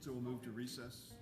so we'll move to recess.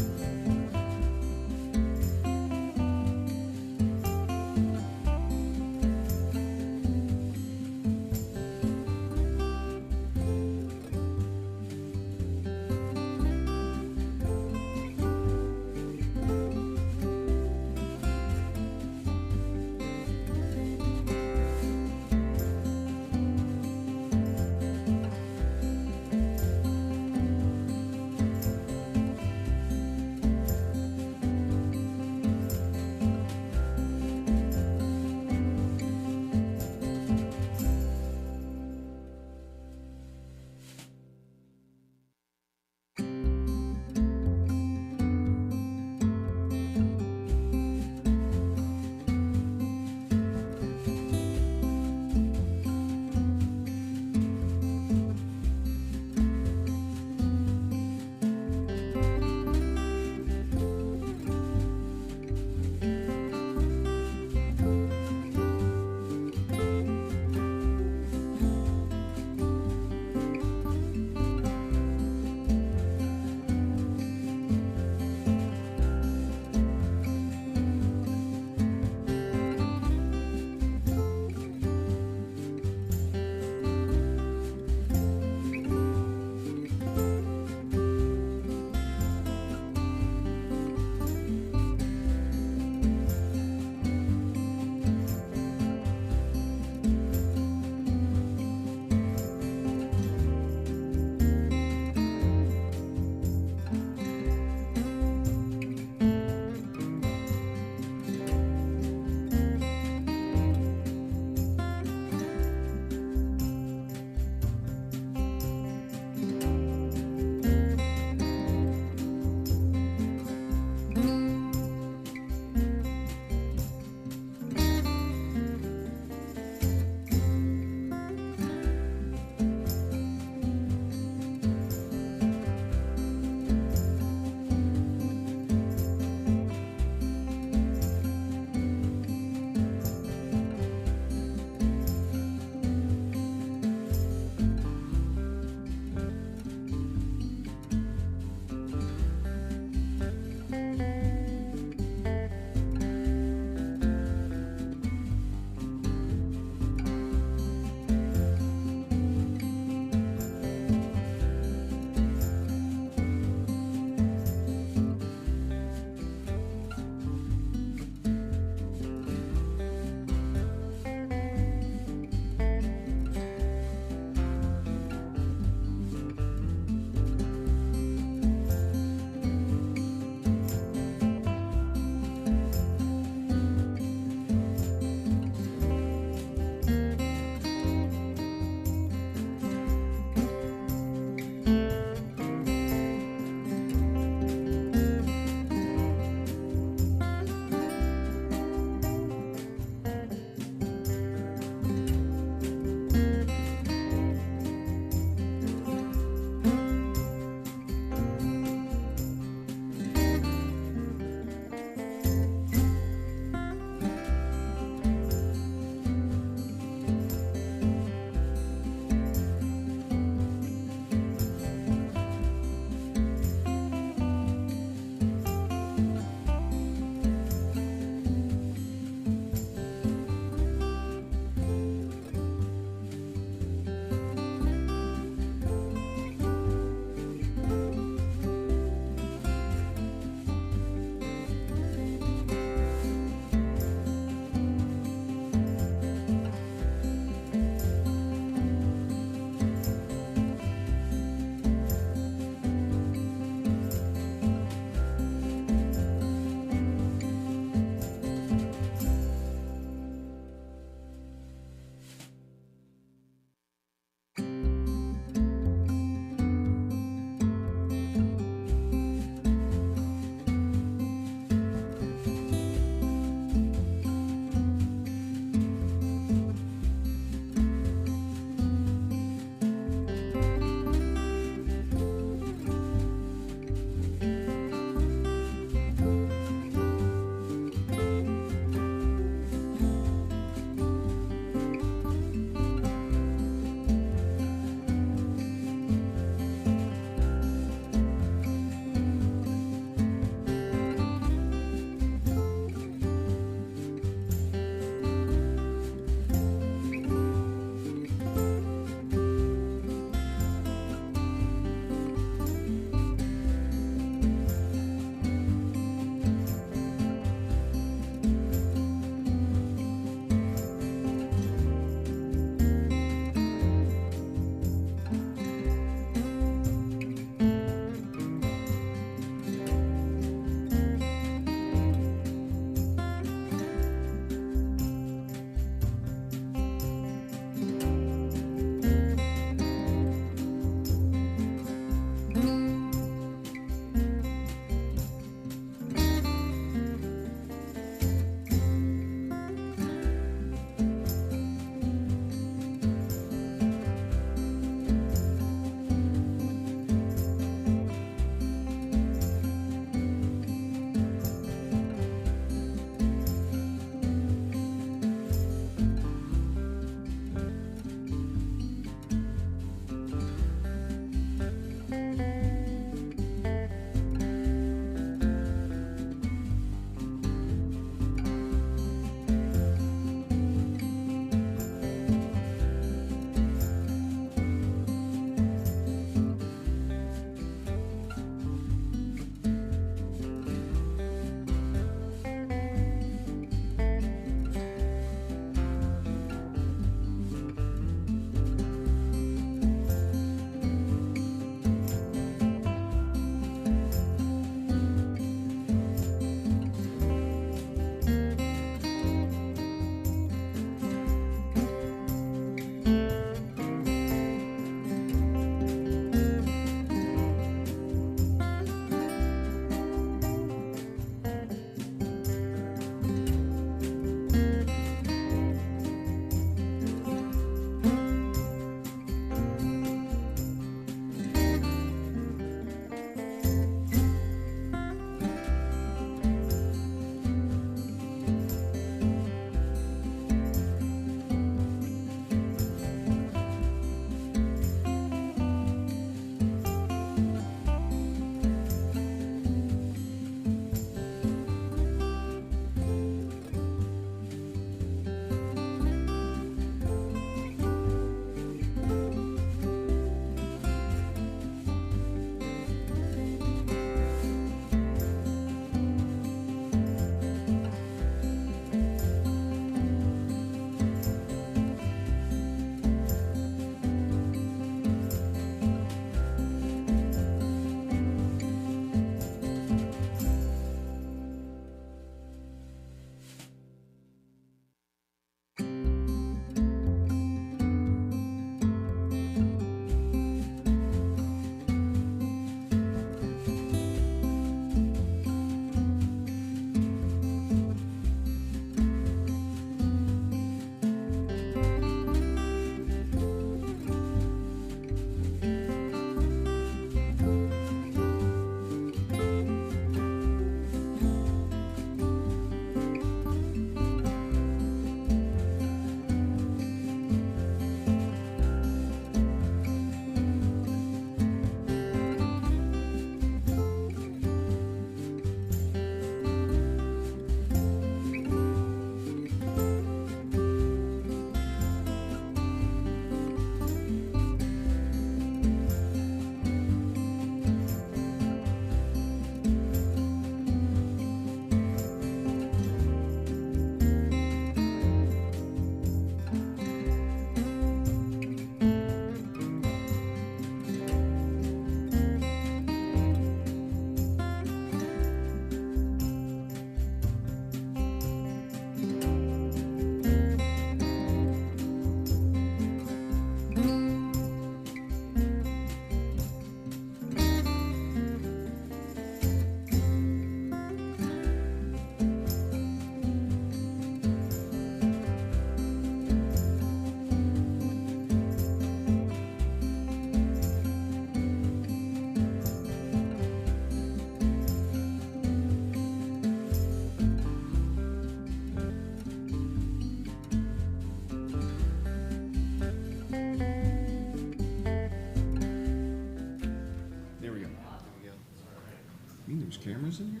is in here?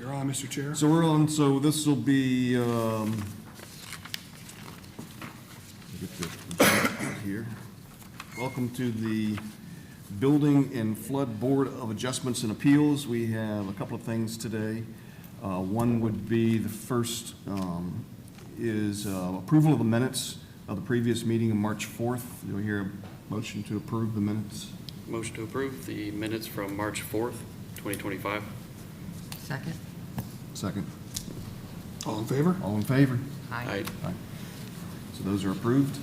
You're on, Mr. Chair. So we're on, so this will be, get the here. Welcome to the Building and Flood Board of Adjustments and Appeals. We have a couple of things today. One would be, the first is approval of the minutes of the previous meeting on March 4th. Do we hear a motion to approve the minutes? Motion to approve the minutes from March 4th, 2025. Second. Second. All in favor? All in favor? Aye. Aye. So those are approved.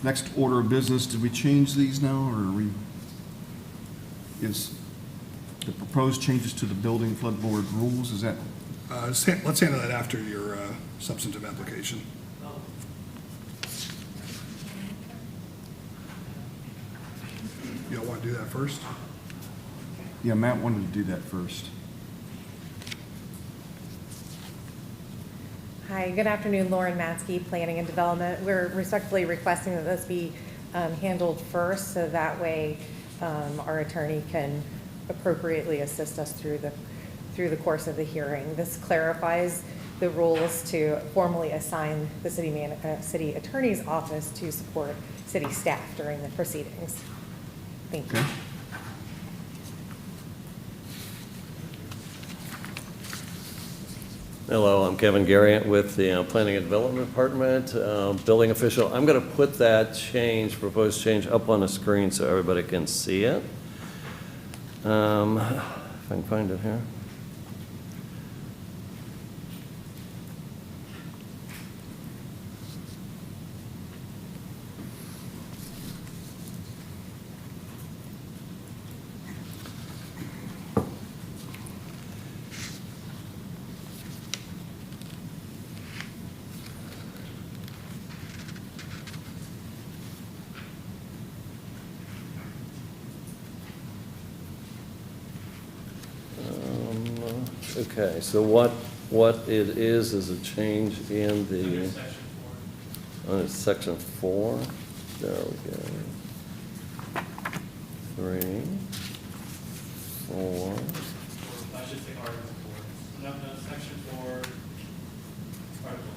Next order of business, did we change these now, or are we, is the proposed changes to the building flood board rules, is that? Let's handle that after your substantive application. You don't want to do that first? Yeah, Matt wanted to do that first. Hi, good afternoon, Lauren Matzke, Planning and Development. We're respectfully requesting that this be handled first, so that way our attorney can appropriately assist us through the course of the hearing. This clarifies the rules to formally assign the city attorney's office to support city staff during the proceedings. Thank you. Okay. Hello, I'm Kevin Garriott with the Planning and Development Department, building official. I'm going to put that change, proposed change, up on the screen so everybody can see it. If I can find it here. Okay, so what it is a change in the, section 4. There we go. 3, 4. I should say Article 4. No, Section 4, Article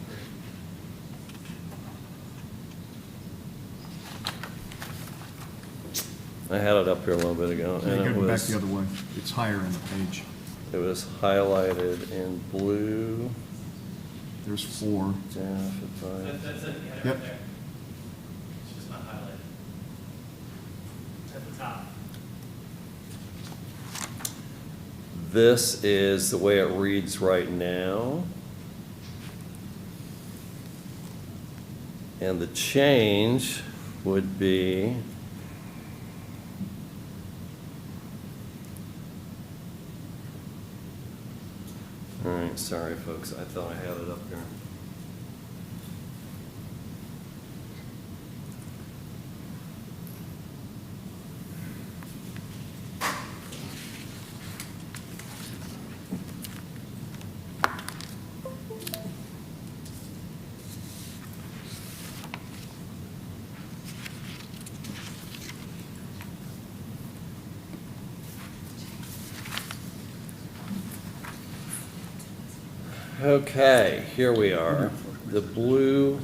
3. I had it up here a little bit ago, Yeah, and you it gotta go back was, the other way. It's higher in the page. it was highlighted in blue. There's 4. Yeah, if I- That's it, you had it Yep. right there. It's just not highlighted. At the top. This is the way it reads right now. And the change would be all right, sorry folks, I thought I had it up there. Okay, here we are. The blue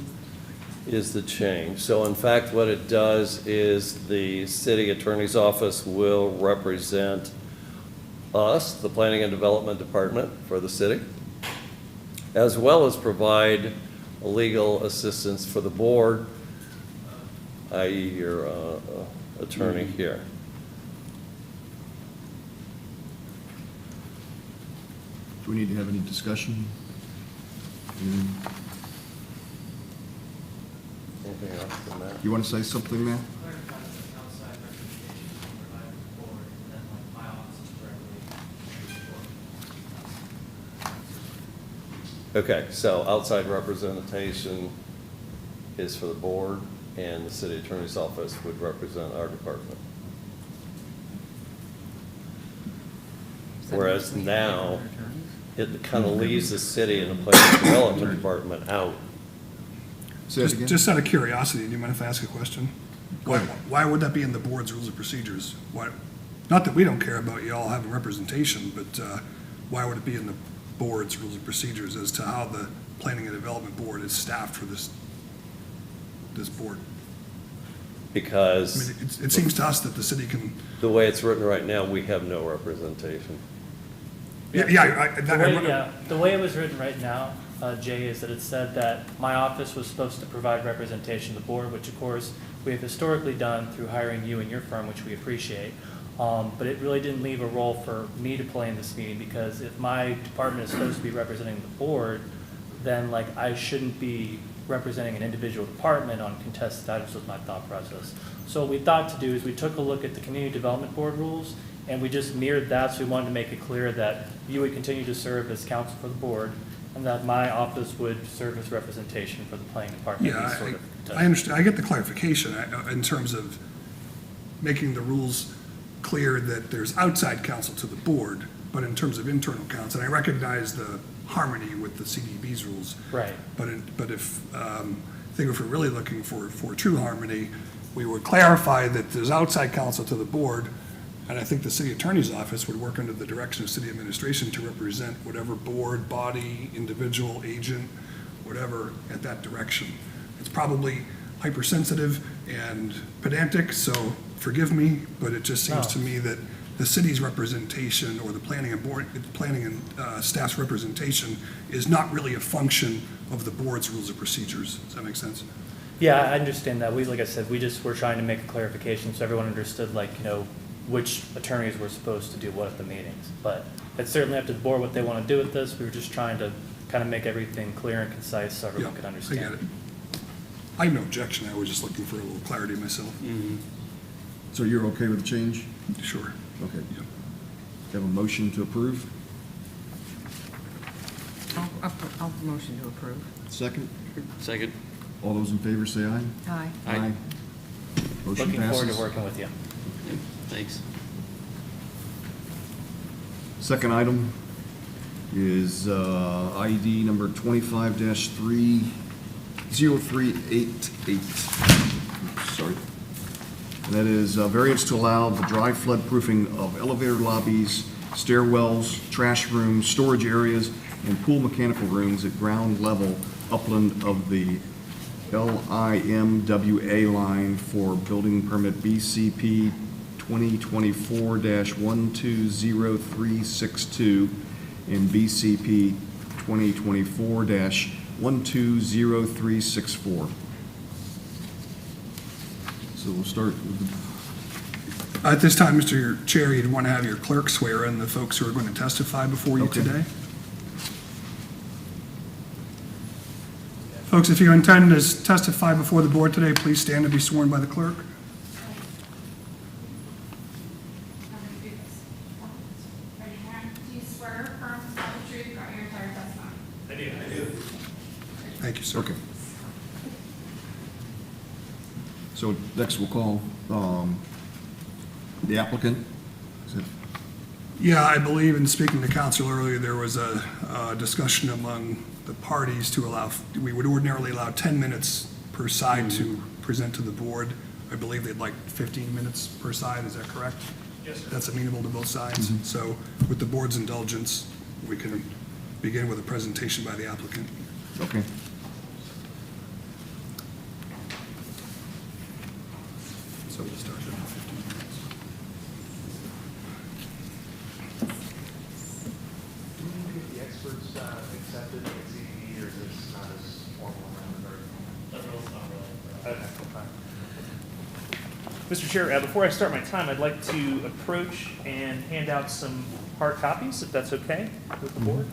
is the change. So in fact, what it does is the city attorney's office will represent us, the Planning and Development Department for the city, as well as provide legal assistance for the board, i.e. your attorney here. Do we need to have any discussion? Anything else from that? You want to say something, Matt? Clarify that the outside representation provided to the board, and then like my office is directly. Okay, so outside representation is for the board, and the city attorney's office would represent our department. Whereas now, it kind of leaves the city and the planning and development department out. Say it again? Just out of curiosity, do you mind if I ask a question? Why would that be in the board's rules of procedures? Why, not that we don't care about you all having representation, but why would it be in the board's rules and procedures as to how the Planning and Development Board is staffed for this board? I Because mean, it seems to us that the city can, the way it's written right now, we have no representation. The way it was written right now, Jay, is that it said that my office was supposed to provide representation to the board, which of course we have historically done through hiring you and your firm, which we appreciate. But it really didn't leave a role for me to play in this meeting, because if my department is supposed to be representing the board, then like I shouldn't be representing an individual department on contested items, was my thought process. So what we thought to do is we took a look at the Community Development Board rules, and we just mirrored that, so we wanted to make it clear that you would continue to serve as counsel for the board, and that my office would serve as representation for the planning department. yeah, These sort of I contested- understand, I get the clarification in terms of making the rules clear that there's outside counsel to the board, but in terms of internal counsel, and I recognize the harmony with the CDB's rules. Right. But if, I think if we're really looking for true harmony, we would clarify that there's outside counsel to the board, and I think the city attorney's office would work under the direction of city administration to represent whatever board, body, individual, agent, whatever, at that direction. It's probably hypersensitive and pedantic, so forgive me, but it just seems to me that the city's representation or the planning and staff's representation is not really a function of the board's rules of procedures. Does that make sense? Yeah, I understand that. Like I said, we just were trying to make a clarification so everyone understood, like, which attorneys were supposed to do what at the meetings. But it's certainly up to the board what they want to do with this. We were just trying to kind of make everything clear and concise so everyone could I understand. get it. I have no objection. I was just looking for a little clarity myself. So you're okay with the change? Sure. Okay. Yep. You have a motion to approve? I'll motion to approve. Second? Second? All those in favor say aye. Aye. Aye. Motion Looking forward passes. to working with you. Thanks. Second item is ID number 25-0388. Sorry. And that is variance to allow the dry flood proofing of elevator lobbies, stairwells, trash rooms, storage areas, and pool mechanical rooms at ground level upland of the LIMWA line for building permit BCP 2024-120362 and BCP 2024-120364. So we'll start with At this time, Mr. Chair, you'd want to have your clerk swear in the folks who are going to testify before you Okay. today. Folks, if you intend to testify before the board today, please stand and be sworn by the clerk. I'm going to do this. Raise your hand. Do you swear or affirm to tell the truth throughout your entire testimony? I do. Thank you, sir. Okay. So next we'll call the applicant. Is it- Yeah, I believe in speaking to council earlier, there was a discussion among the parties to allow, we would ordinarily allow 10 minutes per side to present to the board. I believe they'd like 15 minutes per side, is that correct? Yes, sir. That's amenable to both sides. So with the board's indulgence, we can begin with a presentation by the applicant. Okay. So we'll start at 15 minutes. Do we need to get the experts accepted at CDE, or is this not as formal in that regard? That's really not really. Okay, fine. Mr. Chair, before I start my time, I'd like to approach and hand out some hard copies, if that's okay with the board.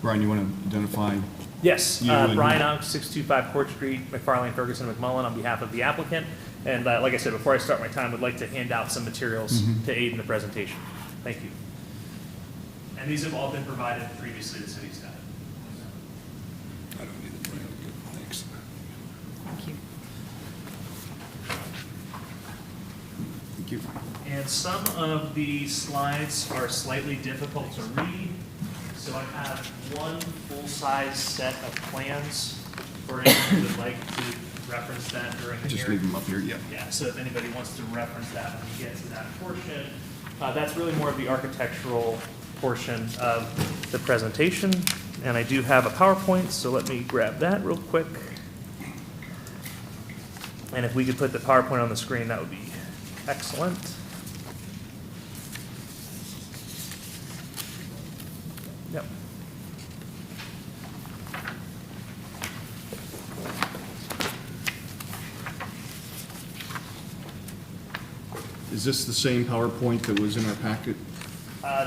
Brian, you want to identify? Yes, You and- Brian Unk, 625 Court Street, McFarlane, Ferguson, McMullen, on behalf of the applicant. And like I said, before I start my time, I'd like to hand out some materials to aid in the presentation. Thank you. And these have all been provided previously to city staff. I don't need it, Brian. Good, thanks. Thank you. Thank you. And some of the slides are slightly difficult to read, so I have one full-size set of plans for anyone who would like to reference that during the Just hearing. leave them up here, yeah. Yeah, so if anybody wants to reference that when we get to that portion, that's really more of the architectural portion of the presentation. And I do have a PowerPoint, so let me grab that real quick. And if we could put the PowerPoint on the screen, that would be excellent. Yep. Is this the same PowerPoint that was in our packet?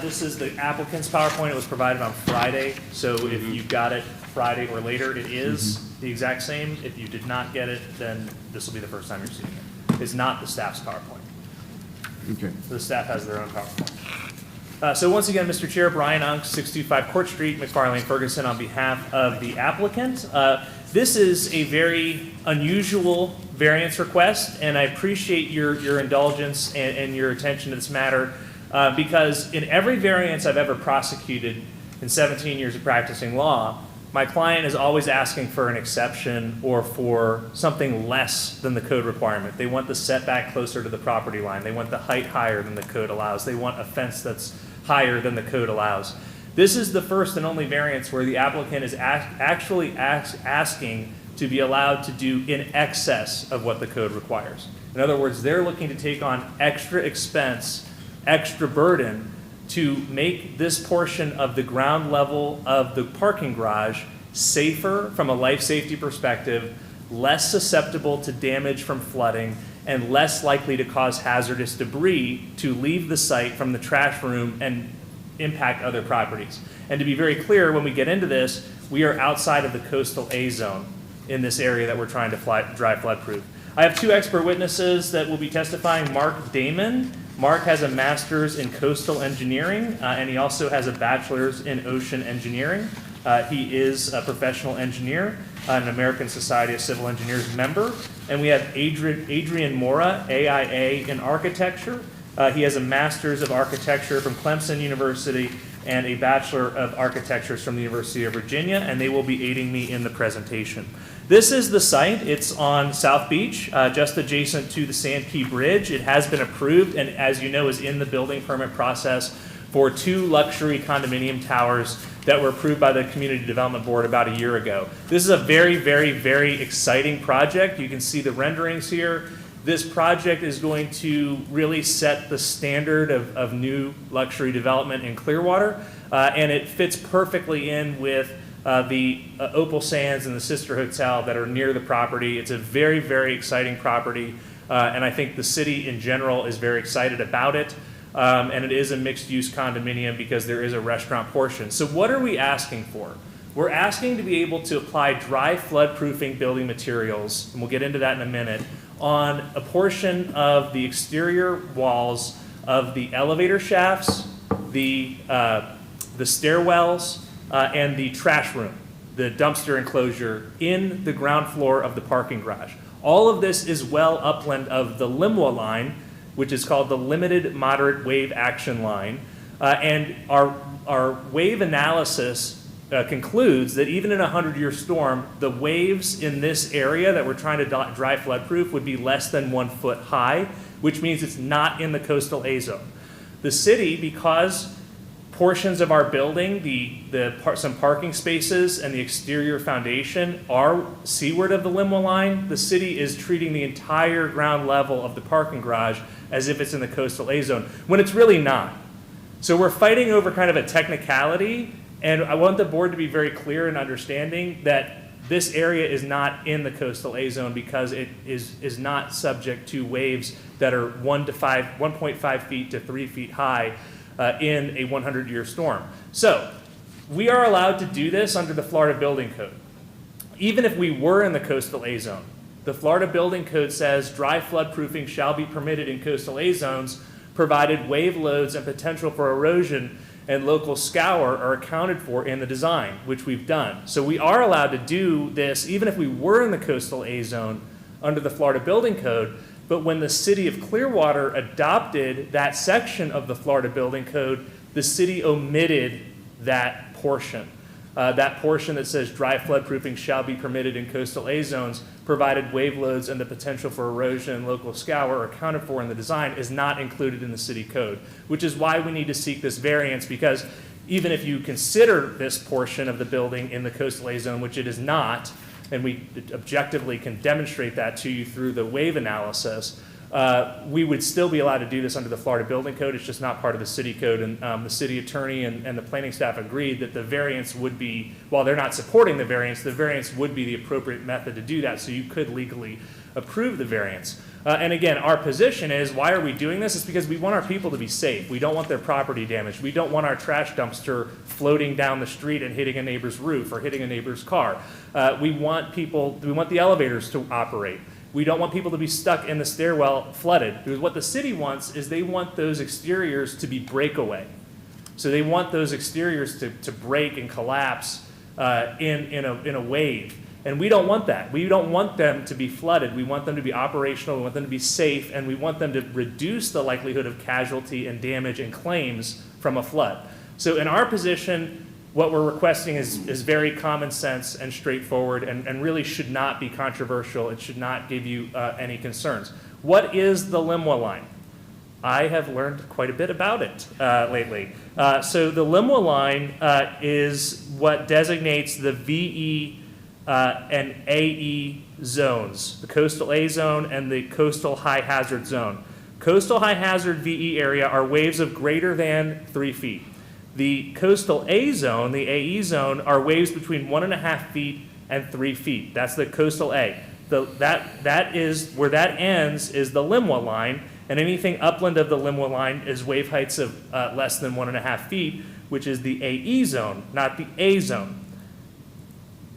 This is the applicant's PowerPoint. It was provided on Friday, so if you got it Friday or later, it is the exact same. If you did not get it, then this will be the first time you're seeing it. It's not the staff's PowerPoint. Okay. The staff has their own PowerPoint. So once again, Mr. Chair, Brian Unk, 625 Court Street, McFarlane Ferguson, on behalf of the applicant. This is a very unusual variance request, and I appreciate your indulgence and your attention to this matter, because in every variance I've ever prosecuted in 17 years of practicing law, my client is always asking for an exception or for something less than the code requirement. They want the setback closer to the property line. They want the height higher than the code allows. They want a fence that's higher than the code allows. This is the first and only variance where the applicant is actually asking to be allowed to do in excess of what the code requires. In other words, they're looking to take on extra expense, extra burden to make this portion of the ground level of the parking garage safer from a life safety perspective, less susceptible to damage from flooding, and less likely to cause hazardous debris to leave the site from the trash room and impact other properties. And to be very clear, when we get into this, we are outside of the coastal A zone in this area that we're trying to dry flood-proof. I have two expert witnesses that will be testifying. Mark Damon. Mark has a master's in coastal engineering, and he also has a bachelor's in ocean engineering. He is a professional engineer, an American Society of Civil Engineers member. And we have Adrian Mora, AIA in architecture. He has a master's of architecture from Clemson University and a bachelor of architecture from the University of Virginia, and they will be aiding me in the presentation. This is the site. It's on South Beach, just adjacent to the Sand Key Bridge. It has been approved and, as you know, is in the building permit process for 2 luxury condominium towers that were approved by the Community Development Board about a year ago. This is a very, very, very exciting project. You can see the renderings here. This project is going to really set the standard of new luxury development in Clearwater, and it fits perfectly in with the Opal Sands and the Sister Hotel that are near the property. It's a very, very exciting property, and I think the city in general is very excited about it. And it is a mixed-use condominium because there is a restaurant portion. So what are we asking for? We're asking to be able to apply dry flood-proofing building materials, and we'll get into that in a minute, on a portion of the exterior walls of the elevator shafts, the stairwells, and the trash room, the dumpster enclosure in the ground floor of the parking garage. All of this is well upland of the LIMWA line, which is called the Limited Moderate Wave Action Line. And our wave analysis concludes that even in a 100-year storm, the waves in this area that we're trying to dry flood-proof would be less than 1 foot high, which means it's not in the coastal A zone. The city, because portions of our building, some parking spaces and the exterior foundation are seaward of the LIMWA line, the city is treating the entire ground level of the parking garage as if it's in the coastal A zone, when it's really not. So we're fighting over kind of a technicality, and I want the board to be very clear in understanding that this area is not in the coastal A zone because it is not subject to waves that are 1.5 feet to 3 feet high in a 100-year storm. So we are allowed to do this under the Florida Building Code. Even if we were in the coastal A zone, the Florida Building Code says dry floodproofing shall be permitted in coastal A zones provided wave loads and potential for erosion and local scour are accounted for in the design, which we've done. So we are allowed to do this even if we were in the coastal A zone under the Florida Building Code. But when the city of Clearwater adopted that section of the Florida Building Code, the city omitted that portion. That portion that says dry floodproofing shall be permitted in coastal A zones, provided wave loads and the potential for erosion and local scour are accounted for in the design, is not included in the city code, which is why we need to seek this variance, because even if you consider this portion of the building in the coastal A zone, which it is not, and we objectively can demonstrate that to you through the wave analysis, we would still be allowed to do this under the Florida Building Code. It's just not part of the city code. And the city attorney and the planning staff agreed that the variance would be, while they're not supporting the variance would be the appropriate method to do that, so you could legally approve the variance. And again, our position is, why are we doing this? It's because we want our people to be safe. We don't want their property damaged. We don't want our trash dumpster floating down the street and hitting a neighbor's roof or hitting a neighbor's car. We want the elevators to operate. We don't want people to be stuck in the stairwell flooded. Because what the city wants is they want those exteriors to be breakaway. So they want those exteriors to break and collapse in a wave. And we don't want that. We don't want them to be flooded. We want them to be operational. We want them to be safe. And we want them to reduce the likelihood of casualty and damage and claims from a flood. So in our position, what we're requesting is very common sense and straightforward and really should not be controversial. It should not give you any concerns. What is the LIMWA line? I have learned quite a bit about it lately. So the LIMWA line is what designates the VE and AE zones, the coastal A zone and the coastal high hazard zone. Coastal high hazard VE area are waves of greater than 3 feet. The coastal A zone, the AE zone, are waves between 1.5 feet and 3 feet. That's the coastal A. That is where that ends is the LIMWA line, and anything upland of the LIMWA line is wave heights of less than 1.5 feet, which is the AE zone, not the A zone.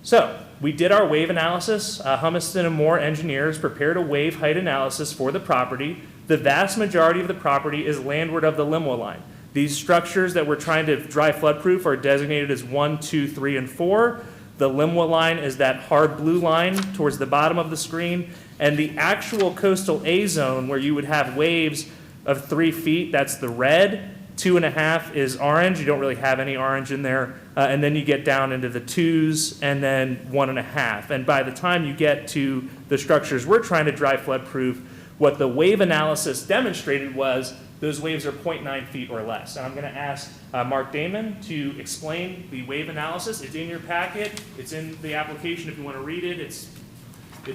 So we did our wave analysis. Humiston and Moore engineers prepared a wave height analysis for the property. The vast majority of the property is landward of the LIMWA line. These structures that we're trying to dry floodproof are designated as 1, 2, 3, and 4. The LIMWA line is that hard blue line towards the bottom of the screen. And the actual coastal A zone, where you would have waves of 3 feet, that's the red. 2.5 is orange. You don't really have any orange in there. And then you get down into the 2s and then 1.5. And by the time you get to the structures we're trying to dry floodproof, what the wave analysis demonstrated was those waves are 0.9 feet or less. And I'm going to ask Mark Damon to explain the wave analysis. It's in your packet. It's in the application if you want to read it. It's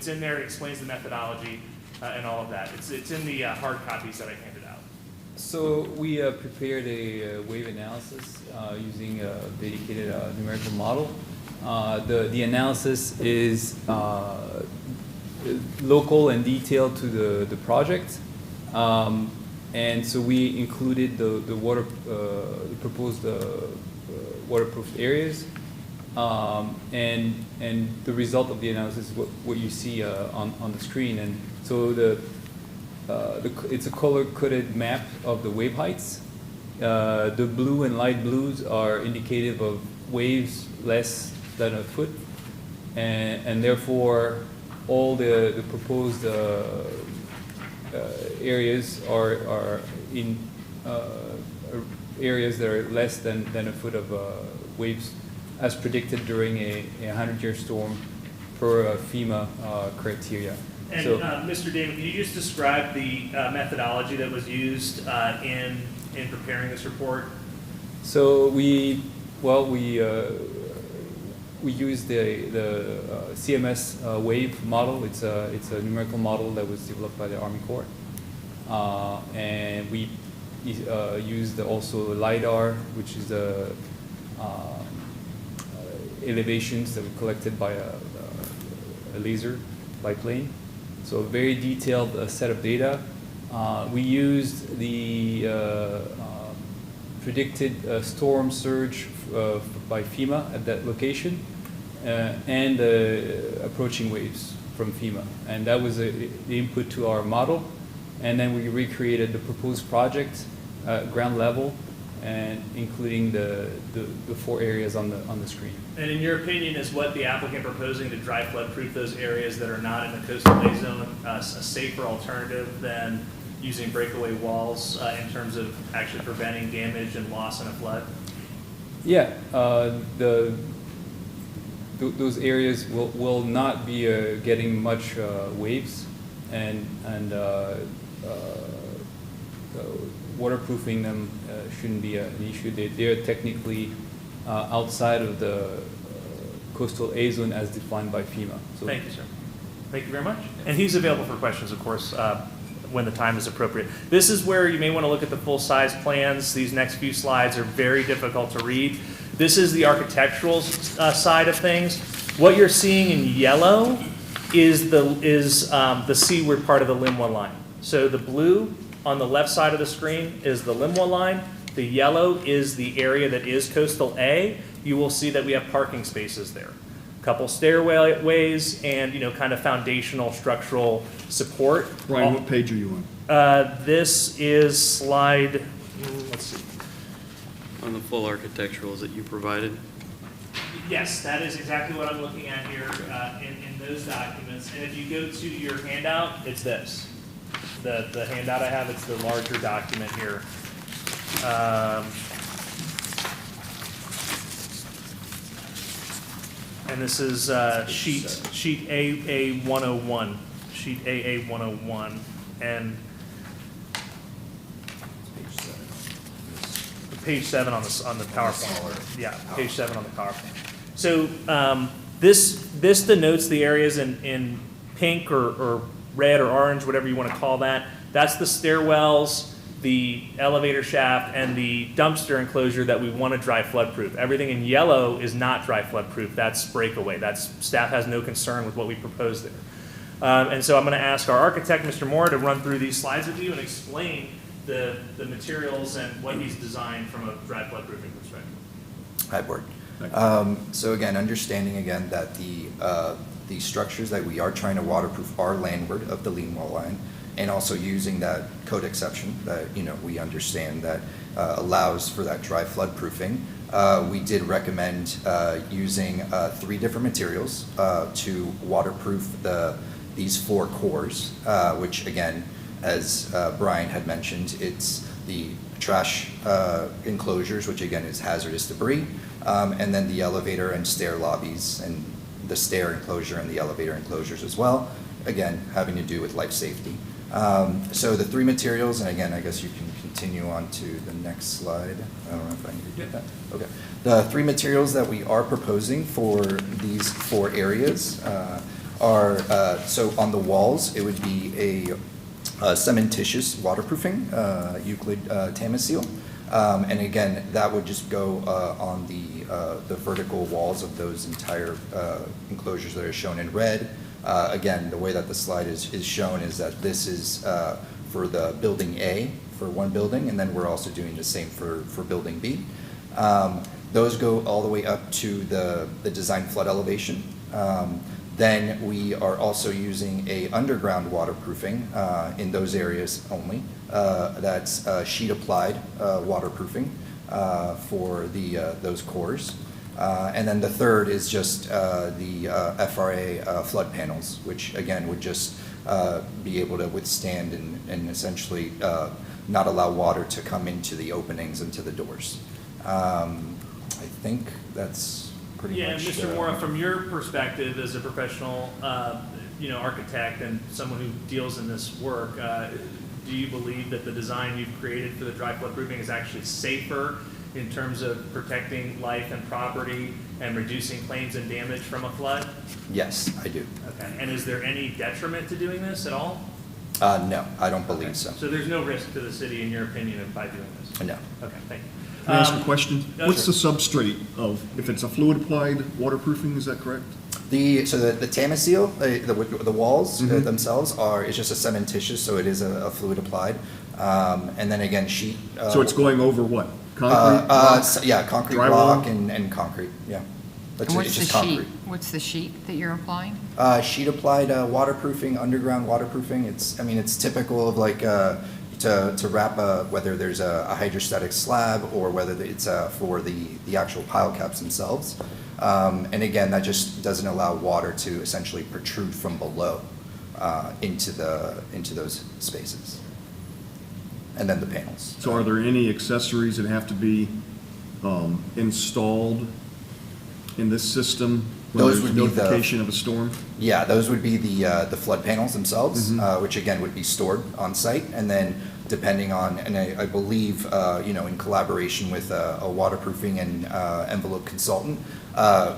in there. It explains the methodology and all of that. It's in the hard copies that I handed out. So we prepared a wave analysis using a dedicated numerical model. The analysis is local and detailed to the project. And so we included the proposed waterproof areas, and the result of the analysis is what you see on the screen. And so it's a color-coded map of the wave heights. The blue and light blues are indicative of waves less than a foot, and therefore all the proposed areas are in areas that are less than a foot of waves, as predicted during a 100-year storm per FEMA criteria. And So- Mr. David, can you just describe the methodology that was used in preparing this report? So we used the CMS wave model. It's a numerical model that was developed by the Army Corps, and we used also LiDAR, which is the elevations that we collected by a laser biplane. So a very detailed set of data. We used the predicted storm surge by FEMA at that location and approaching waves from FEMA. And that was the input to our model. And then we recreated the proposed project ground level, and including the 4 areas on the screen. And in your opinion, is what the applicant proposing to dry floodproof those areas that are not in the coastal A zone a safer alternative than using breakaway walls in terms of actually preventing damage and loss in a flood? Yeah, those areas will not be getting much waves, and waterproofing them shouldn't be an issue. They're technically outside of the coastal A zone as defined by FEMA. So Thank you, sir. Thank you very much. And he's available for questions, of course, when the time is appropriate. This is where you may want to look at the full-size plans. These next few slides are very difficult to read. This is the architectural side of things. What you're seeing in yellow is the seaward part of the Limwa line. So the blue on the left side of the screen is the Limwa line. The yellow is the area that is coastal A. You will see that we have parking spaces there. Couple stairways and, kind of foundational structural support. Brian, what page are you on? This is slide, let's see. On the full architecturals that you provided. Yes, that is exactly what I'm looking at here in those documents. And if you go to your handout, it's this. The handout I have, it's the larger document here. And this is sheet AA 101, sheet AA 101, and page 7 on the PowerPoint. Yeah, page 7 on the PowerPoint. So this denotes the areas in pink or red or orange, whatever you want to call that. That's the stairwells, the elevator shaft, and the dumpster enclosure that we want to dry flood proof. Everything in yellow is not dry flood proof. That's breakaway. Staff has no concern with what we propose there. And so I'm going to ask our architect, Mr. Moore, to run through these slides with you and explain the materials and what he's designed from a dry flood proofing perspective. Hi, Board. So again, understanding again that the structures that we are trying to waterproof are landward of the lean wall line, and also using that code exception that we understand that allows for that dry flood proofing. We did recommend using 3 different materials to waterproof these 4 cores, which again, as Brian had mentioned, it's the trash enclosures, which again is hazardous debris, and then the elevator and stair lobbies, and the stair enclosure and the elevator enclosures as well, again, having to do with life safety. So the 3 materials, and again, I guess you can continue on to the next slide. I don't know if I need to do that. Okay. The 3 materials that we are proposing for these 4 areas are, so on the walls, it would be a cementitious waterproofing, Euclid Tamasil. And again, that would just go on the vertical walls of those entire enclosures that are shown in red. Again, the way that the slide is shown is that this is for the building A for one building, and then we're also doing the same for building B. Those go all the way up to the design flood elevation. Then we are also using a underground waterproofing in those areas only. That's sheet applied waterproofing for those cores. And then the third is just the FRA flood panels, which again would just be able to withstand and essentially not allow water to come into the openings and to the doors. I think that's pretty much. Yeah, Mr. Mora, from your perspective as a professional, architect and someone who deals in this work, do you believe that the design you've created for the dry flood proofing is actually safer in terms of protecting life and property and reducing claims and damage from a flood? Yes, I do. Okay, and is there any detriment to doing this at all? No, I don't believe so. So there's no risk to the city, in your opinion, by doing this? No. Okay, thank you. Can I ask a question? no, What's sure. the substrate of, if it's a fluid applied waterproofing, is that correct? The Tamasil, the walls themselves it's just a cementitious, so it is a fluid applied. And then again, sheet. So it's going over what? Concrete? Rock? Yeah, concrete Drywall? block and concrete, yeah. And what's It's the just sheet? concrete. What's the sheet that you're applying? Sheet applied waterproofing, underground waterproofing. It's typical of like to wrap whether there's a hydrostatic slab or whether it's for the actual pile caps themselves. And again, that just doesn't allow water to essentially protrude from below into those spaces. And then the panels. So are there any accessories that have to be installed in this system when Those there's would be the- notification of a storm? Yeah, those would be the flood panels themselves, which again would be stored on site. And then depending on, and I believe, in collaboration with a waterproofing and envelope consultant,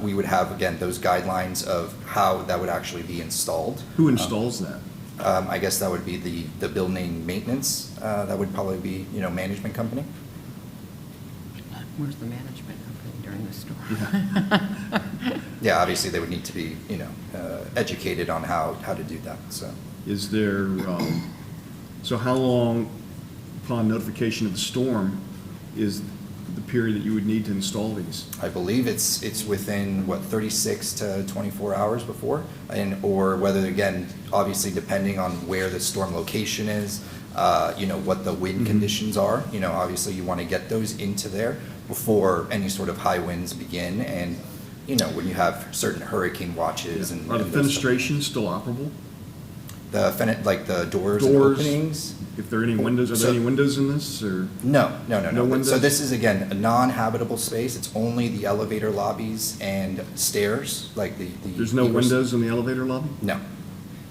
we would have, again, those guidelines of how that would actually be installed. Who installs that? I guess that would be the building maintenance. That would probably be, management company. Where's the management company during the storm? Yeah, obviously they would need to be, educated on how to do that, so. Is there, so how long upon notification of the storm is the period that you would need to install these? I believe it's within, 36 to 24 hours before, or whether, again, obviously depending on where the storm location is, what the wind conditions are, obviously you want to get those into there before any sort of high winds begin, and, when you have certain hurricane watches and. Are the and those stuff. fenestrations still operable? Like the doors and Doors? openings? If there are any windows, are there any windows in this, or? No. No windows? So this is, again, a non-habitable space. It's only the elevator lobbies and stairs, like the. There's no egress- windows in the elevator lobby? No.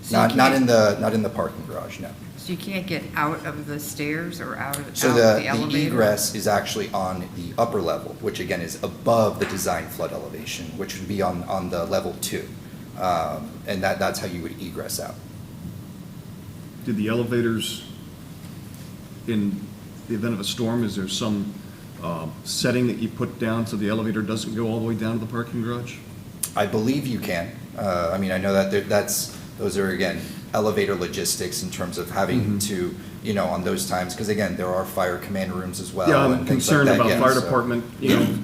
So you Not can't- not in the parking garage, no. So you can't get out of the stairs or out of So the the elevator? egress is actually on the upper level, which again is above the design flood elevation, which would be on the level 2. And that's how you would egress out. Did the elevators, in the event of a storm, is there some setting that you put down so the elevator doesn't go all the way down to the parking garage? I believe you can. I know that those are, again, elevator logistics in terms of having to, on those times, because again, there are fire command rooms as well. Yeah, I'm and things like concerned that, about yeah, fire so- department,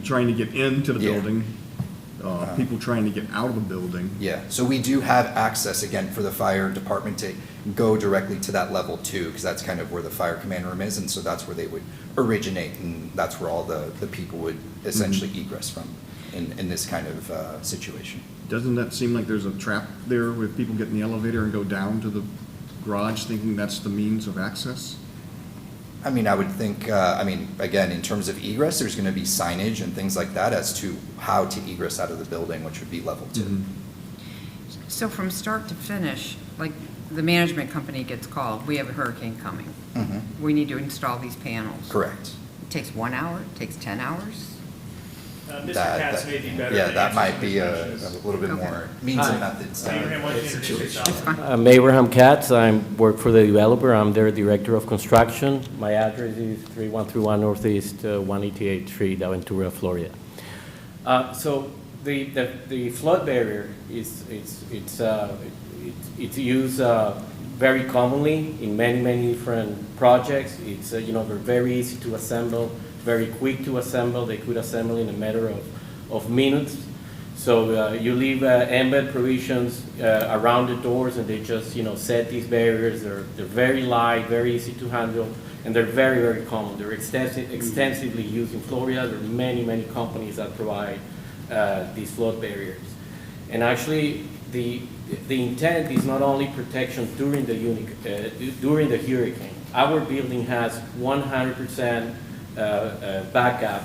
trying to get into the Yeah. building, people trying to get out of the building. Yeah, so we do have access, again, for the fire department to go directly to that level 2, because that's kind of where the fire command room is, and so that's where they would originate, and that's where all the people would essentially egress from in this kind of situation. Doesn't that seem like there's a trap there with people get in the elevator and go down to the garage thinking that's the means of access? I would think, again, in terms of egress, there's going to be signage and things like that as to how to egress out of the building, which would be level 2. So from start to finish, like the management company gets called, we have a hurricane coming. We need to install these panels. Correct. It takes 1 hour, it takes 10 hours? Mr. Katz may be better. Yeah, to that answer might some be of a these questions. little bit Okay. more means and methods. Abraham, why don't you introduce yourself? I'm Abraham Katz. I work for the developer. I'm their director of construction. My address is 3131 Northeast 188th Street, Aventura, Florida. So the flood barrier it's used very commonly in many different projects. It's they're very easy to assemble, very quick to assemble. They could assemble in a matter of minutes. So you leave embed provisions around the doors, and they just set these barriers. They're very light, very easy to handle, and they're very common. They're extensively used in Florida. There are many companies that provide these flood barriers. And actually, the intent is not only protection during the hurricane. Our building has 100% backup,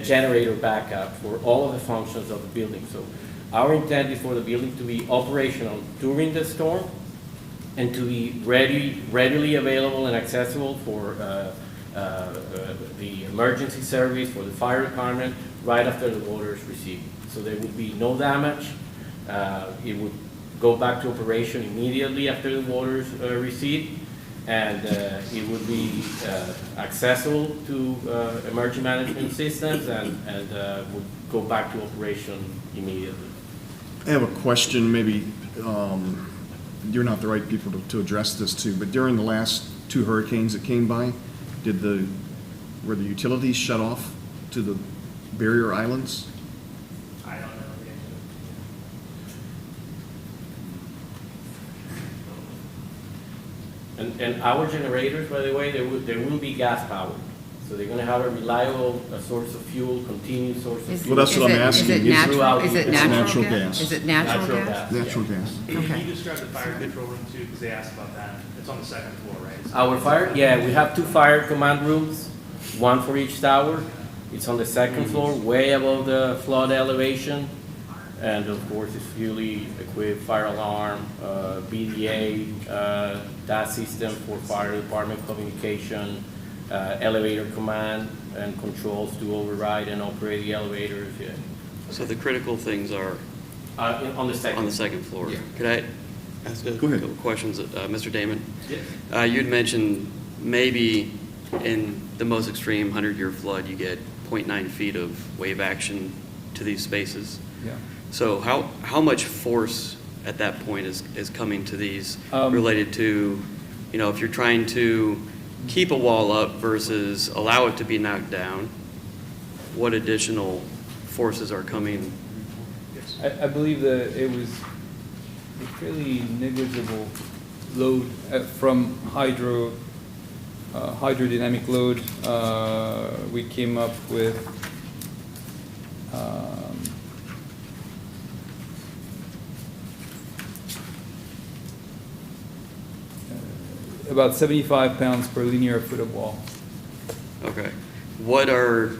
generator backup for all of the functions of the building. So our intent is for the building to be operational during the storm and to be readily available and accessible for the emergency service, for the fire department, right after the water is received. So there would be no damage. It would go back to operation immediately after the water is received, and it would be accessible to emergency management systems and would go back to operation immediately. I have a question, maybe you're not the right people to address this to, but during the last 2 hurricanes that came by, were the utilities shut off to the barrier islands? I don't know the answer. And our generators, by the way, they will be gas powered. So they're gonna have a reliable source of fuel, continuous source of Is- fuel. Well, that's what I'm asking. Is it natural, Throughout is it the- It's natural natural gas? gas. Is it natural Natural gas? gas. Natural gas. Can Okay. you describe the fire control room too, because they asked about that? It's on the 2nd floor, right? Our fire, yeah, we have 2 fire command rooms, 1 for each tower. It's on the 2nd floor, way above the flood elevation. And of course, it's fully equipped, fire alarm, BDA, DAS system for fire department communication, elevator command and controls to override and operate the elevators, yeah. So the critical things are On the second. on the second floor. Yeah. Could I ask a Go ahead. couple questions, Mr. Damon? Yes. You'd mentioned maybe in the most extreme 100-year flood, you get 0.9 feet of wave action to these spaces. Yeah. So how much force at that point is coming to these Um, related to, if you're trying to keep a wall up versus allow it to be knocked down, what additional forces are coming? I believe that it was a fairly negligible load from hydrodynamic load. We came up with about 75 pounds per linear foot of wall. Okay. What are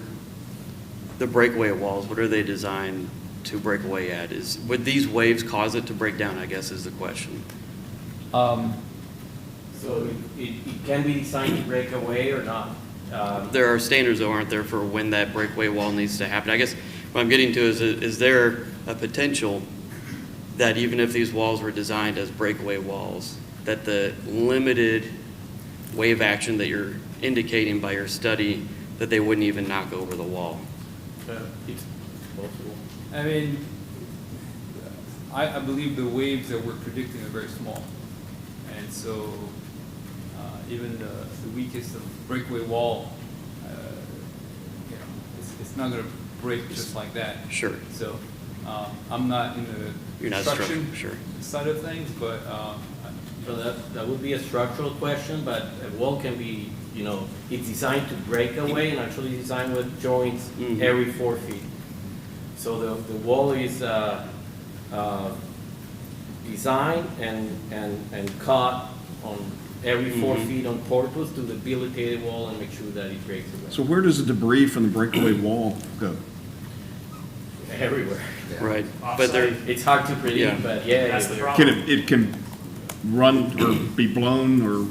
the breakaway walls? What are they designed to break away at? Would these waves cause it to break down, I guess, is the question. So it can be designed to break away or not. There are standards, though, aren't there, for when that breakaway wall needs to happen? I guess what I'm getting to is there a potential that even if these walls were designed as breakaway walls, that the limited wave action that you're indicating by your study, that they wouldn't even knock over the wall? It's possible. I mean, I believe the waves that we're predicting are very small. And so even the weakest of breakaway wall, it's not going to break just like that. Sure. So I'm not in the You're not construction sure. side of things, but So that would be a structural question, but a wall can be, it's designed to break away and actually designed with joints every 4 feet. So the wall is designed and cut on every 4 feet on purpose to debilitate the wall and make sure that it breaks away. So where does the debris from the breakaway wall go? Everywhere. Right. But they're, It's hard to predict, Yeah. but yeah. That's the everywhere. problem. It can run or be blown or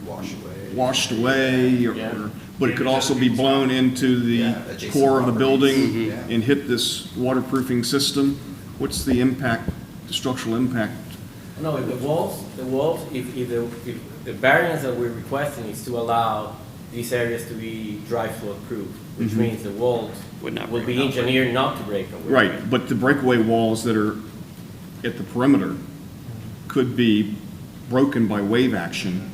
Wash away. washed away, Yeah. but it could also be blown into the Yeah, adjacent core of the properties. building Mhm. and hit this waterproofing system. What's the impact, the structural impact? No, if the walls, if the variance that we're requesting is to allow these areas to be dry flood proof, which means the walls Would not will break be away. engineered not to break away. Right, but the breakaway walls that are at the perimeter could be broken by wave action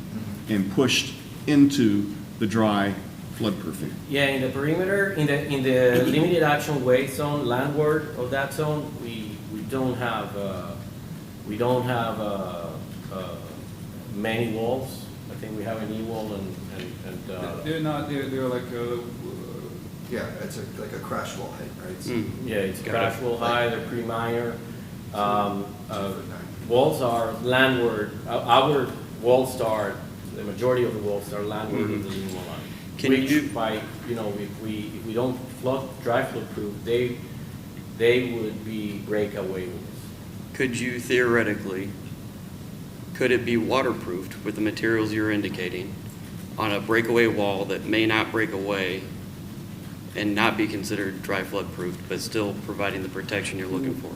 and pushed into the dry floodproofing. Yeah, in the perimeter, in the limited action wave zone, landward of that zone, we don't have many walls. I think we have a knee wall and they're not, they're like Yeah, it's like a crash wall height, right? So yeah, it's Got it. crash wall high, they're pretty minor. 2'9". Walls are landward, our walls start, the majority of the walls are landward of the lean wall line. Can Which you- by, if we don't dry flood proof, they would be breakaway walls. could you theoretically, could it be waterproofed with the materials you're indicating on a breakaway wall that may not break away and not be considered dry flood proof, but still providing the protection you're looking for?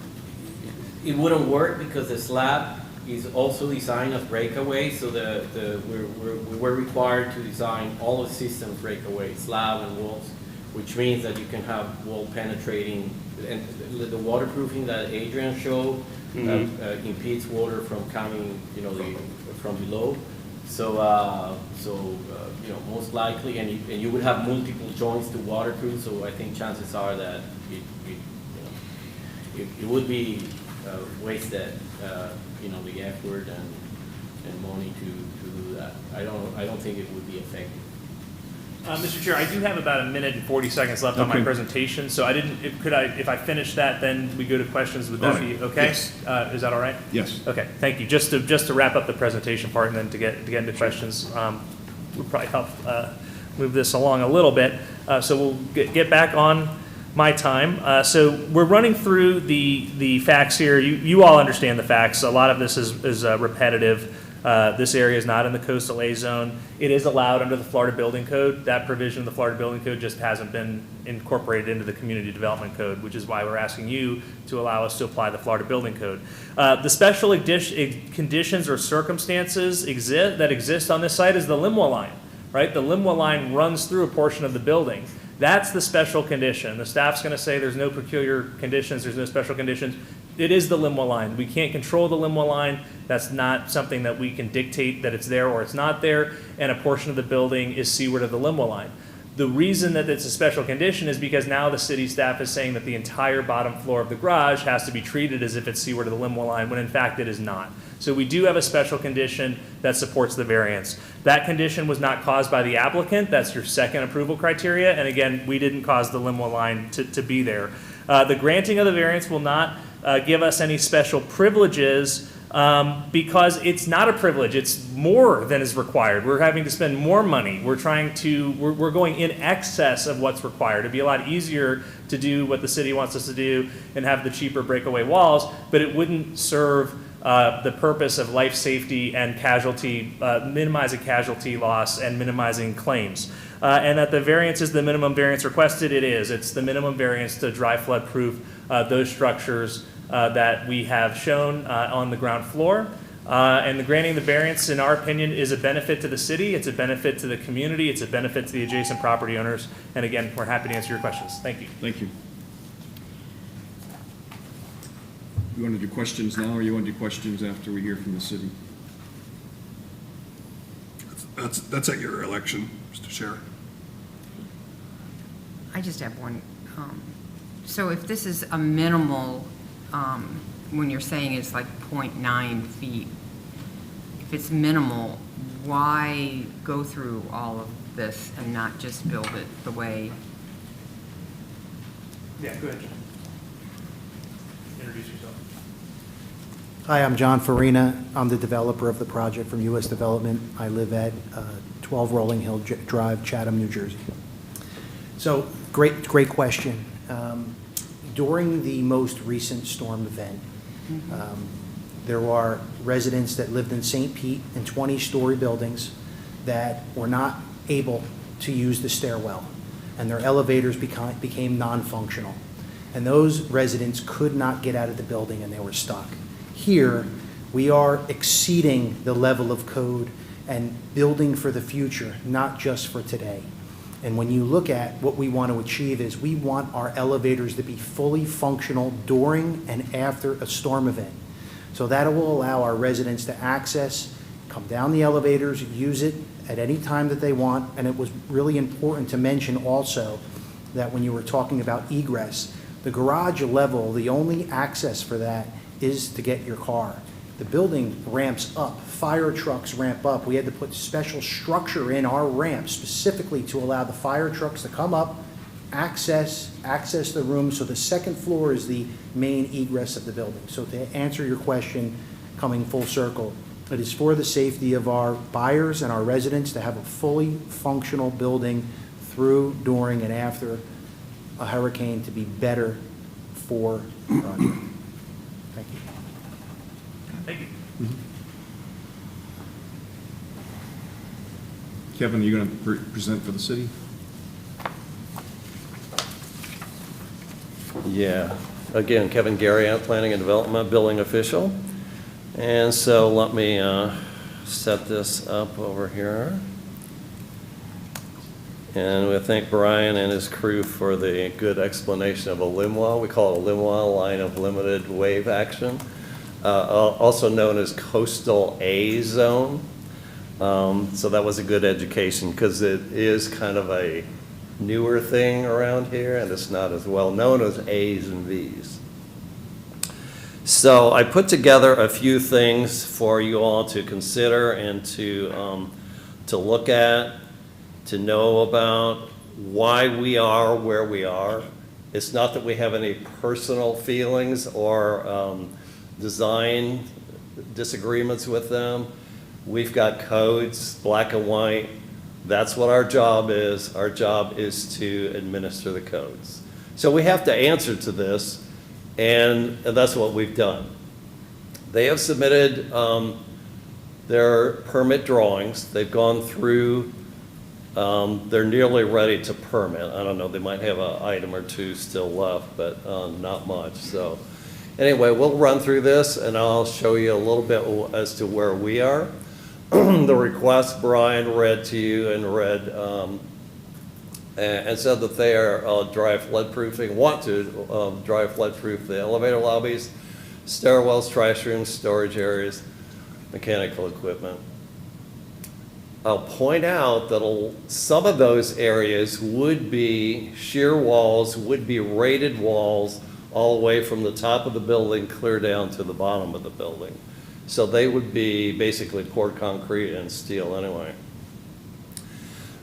It wouldn't work because the slab is also designed as breakaway, so we're required to design all the systems breakaway, slab and walls, which means that you can have wall penetrating, and the waterproofing that Adrian showed impedes water from coming, from below. So, most likely, and you would have multiple joints to waterproof, so I think chances are that it would be wasted, the effort and money to do that. I don't think it would be effective. Mr. Chair, I do have about a minute and 40 seconds left on my Okay. presentation, so if I finish that, then we go to questions, would All that right. be okay? Yes. Is that all right? Yes. Okay, thank you. Just to wrap up the presentation part and then to get into questions, would probably help move this along a little bit. So we'll get back on my time. So we're running through the facts here. You all understand the facts. A lot of this is repetitive. This area is not in the coastal A zone. It is allowed under the Florida Building Code. That provision of the Florida Building Code just hasn't been incorporated into the Community Development Code, which is why we're asking you to allow us to apply the Florida Building Code. The special conditions or circumstances that exist on this site is the Limwa line, right? The Limwa line runs through a portion of the building. That's the special condition. The staff's going to say there's no peculiar conditions, there's no special conditions. It is the Limwa line. We can't control the Limwa line. That's not something that we can dictate that it's there or it's not there, and a portion of the building is seaward of the Limwa line. The reason that it's a special condition is because now the city staff is saying that the entire bottom floor of the garage has to be treated as if it's seaward of the Limwa line, when in fact it is not. So we do have a special condition that supports the variance. That condition was not caused by the applicant. That's your second approval criteria. And again, we didn't cause the Limwa line to be there. The granting of the variance will not give us any special privileges because it's not a privilege. It's more than is required. We're having to spend more money. We're going in excess of what's required. It'd be a lot easier to do what the city wants us to do and have the cheaper breakaway walls, but it wouldn't serve the purpose of life safety and casualty, minimizing casualty loss and minimizing claims. And that the variance is the minimum variance requested, it is. It's the minimum variance to dry flood proof those structures that we have shown on the ground floor. And the granting the variance, in our opinion, is a benefit to the city, it's a benefit to the community, it's a benefit to the adjacent property owners. And again, we're happy to answer your questions. Thank you. Thank you. You want to do questions now, or you want to do questions after we hear from the city? That's at your election, Mr. Chair. I just have one. So if this is a minimal, when you're saying it's like 0.9 feet, if it's minimal, why go through all of this and not just build it the way? Yeah, go ahead, John. Introduce yourself. Hi, I'm John Farina. I'm the developer of the project from U.S. Development. I live at 12 Rolling Hill Drive, Chatham, New Jersey. So, great question. During the most recent storm event, there are residents that lived in St. Pete in 20-story buildings that were not able to use the stairwell, and their elevators became non-functional. And those residents could not get out of the building, and they were stuck. Here, we are exceeding the level of code and building for the future, not just for today. And when you look at what we want to achieve is we want our elevators to be fully functional during and after a storm event. So that will allow our residents to access, come down the elevators, use it at any time that they want. And it was really important to mention also that when you were talking about egress, the garage level, the only access for that is to get your car. The building ramps up, fire trucks ramp up. We had to put special structure in our ramp specifically to allow the fire trucks to come up, access the room. So the second floor is the main egress of the building. So to answer your question, coming full circle, it is for the safety of our buyers and our residents to have a fully functional building through, during, and after a hurricane to be better for the project. Thank you. Thank you. Kevin, are you going to present for the city? Yeah. Again, Kevin Gary, Planning and Development Building Official. And so let me set this up over here. And we thank Brian and his crew for the good explanation of a LIMWA. We call it a LIMWA, Line of Limited Wave Action, also known as Coastal A Zone. So that was a good education because it is kind of a newer thing around here and it's not as well known as A's and V's. So I put together a few things for you all to consider and to look at, to know about why we are where we are. It's not that we have any personal feelings or design disagreements with them. We've got codes, black and white. That's what our job is. Our job is to administer the codes. So we have to answer to this, and that's what we've done. They have submitted their permit drawings. They've gone through, they're nearly ready to permit. I don't know, they might have an item or two still left, but not much. So anyway, we'll run through this, and I'll show you a little bit as to where we are. The request Brian read to you and read, and said that they are dry flood proofing, want to dry flood proof the elevator lobbies, stairwells, trash rooms, storage areas, mechanical equipment. I'll point out that some of those areas would be shear walls, would be rated walls all the way from the top of the building clear down to the bottom of the building. So they would be basically poured concrete and steel anyway.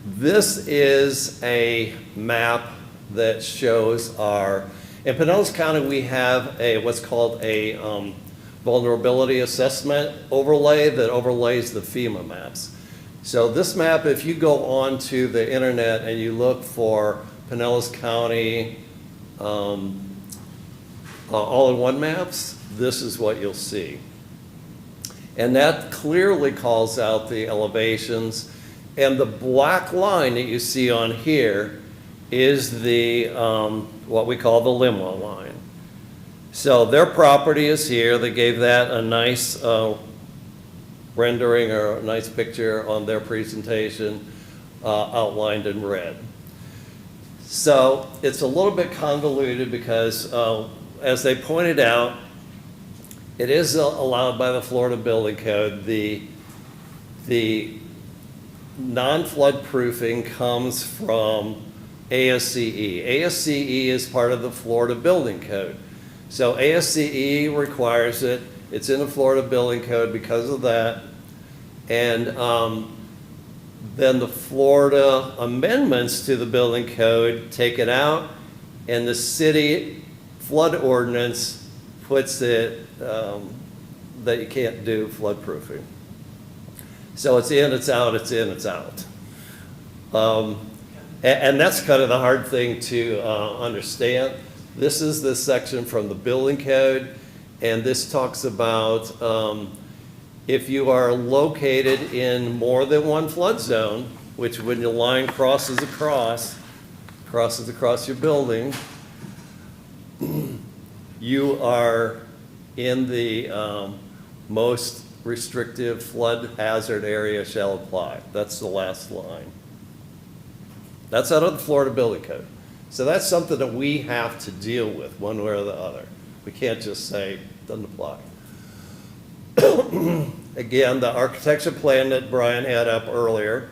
This is a map that shows in Pinellas County, we have what's called a vulnerability assessment overlay that overlays the FEMA maps. So this map, if you go onto the internet and you look for Pinellas County all-in-one maps, this is what you'll see. And that clearly calls out the elevations. And the black line that you see on here is the what we call the limo line. So their property is here. They gave that a nice rendering or a nice picture on their presentation, outlined in red. So it's a little bit convoluted because, as they pointed out, it is allowed by the Florida Building Code. The non-flood proofing comes from ASCE. ASCE is part of the Florida Building Code. So ASCE requires it. It's in the Florida Building Code because of that. And then the Florida amendments to the building code take it out, and the city flood ordinance puts it that you can't do flood proofing. So it's in, it's out, it's in, it's out. And that's kind of the hard thing to understand. This is the section from the building code, and this talks about if you are located in more than one flood zone, which when your line crosses across your building, you are in the most restrictive flood hazard area shall apply. That's the last line. That's out of the Florida Building Code. So that's something that we have to deal with one way or the other. We can't just say, doesn't apply. Again, the architecture plan that Brian had up earlier,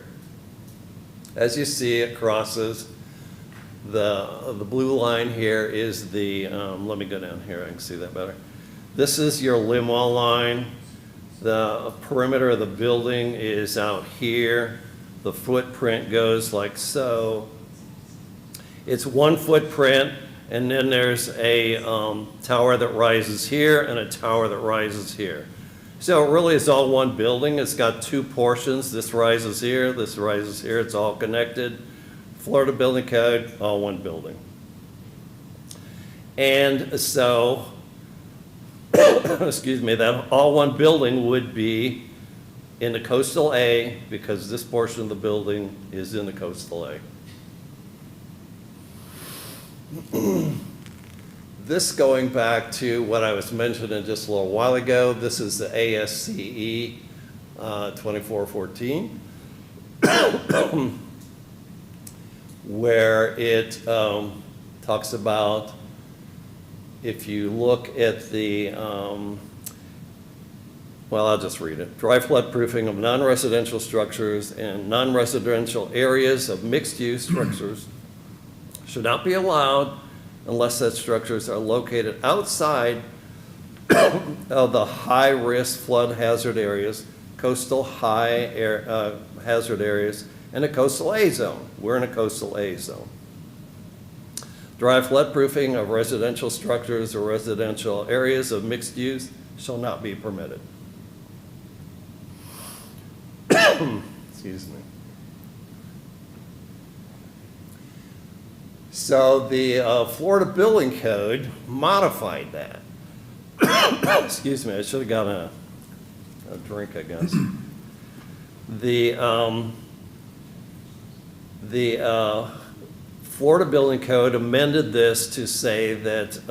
as you see, it crosses. The blue line here is the, let me go down here, I can see that better. This is your limb wall line. The perimeter of the building is out here. The footprint goes like so. It's one footprint, and then there's a tower that rises here and a tower that rises here. So it really is all one building. It's got two portions. This rises here, this rises here. It's all connected. Florida Building Code, all one building. And so, excuse me, that all one building would be in the coastal A because this portion of the building is in the coastal A. This going back to what I was mentioning just a little while ago, this is the ASCE 2414, where it talks about if you look at the, well, I'll just read it. Dry flood proofing of non-residential structures and non-residential areas of mixed-use structures should not be allowed unless such structures are located outside of the high-risk flood hazard areas, coastal hazard areas, and a coastal A zone. We're in a coastal A zone. Dry flood proofing of residential structures or residential areas of mixed use shall not be permitted. Excuse me. So the Florida Building Code modified that. Excuse me, I should have got a drink, I guess. The Florida Building Code amended this to say that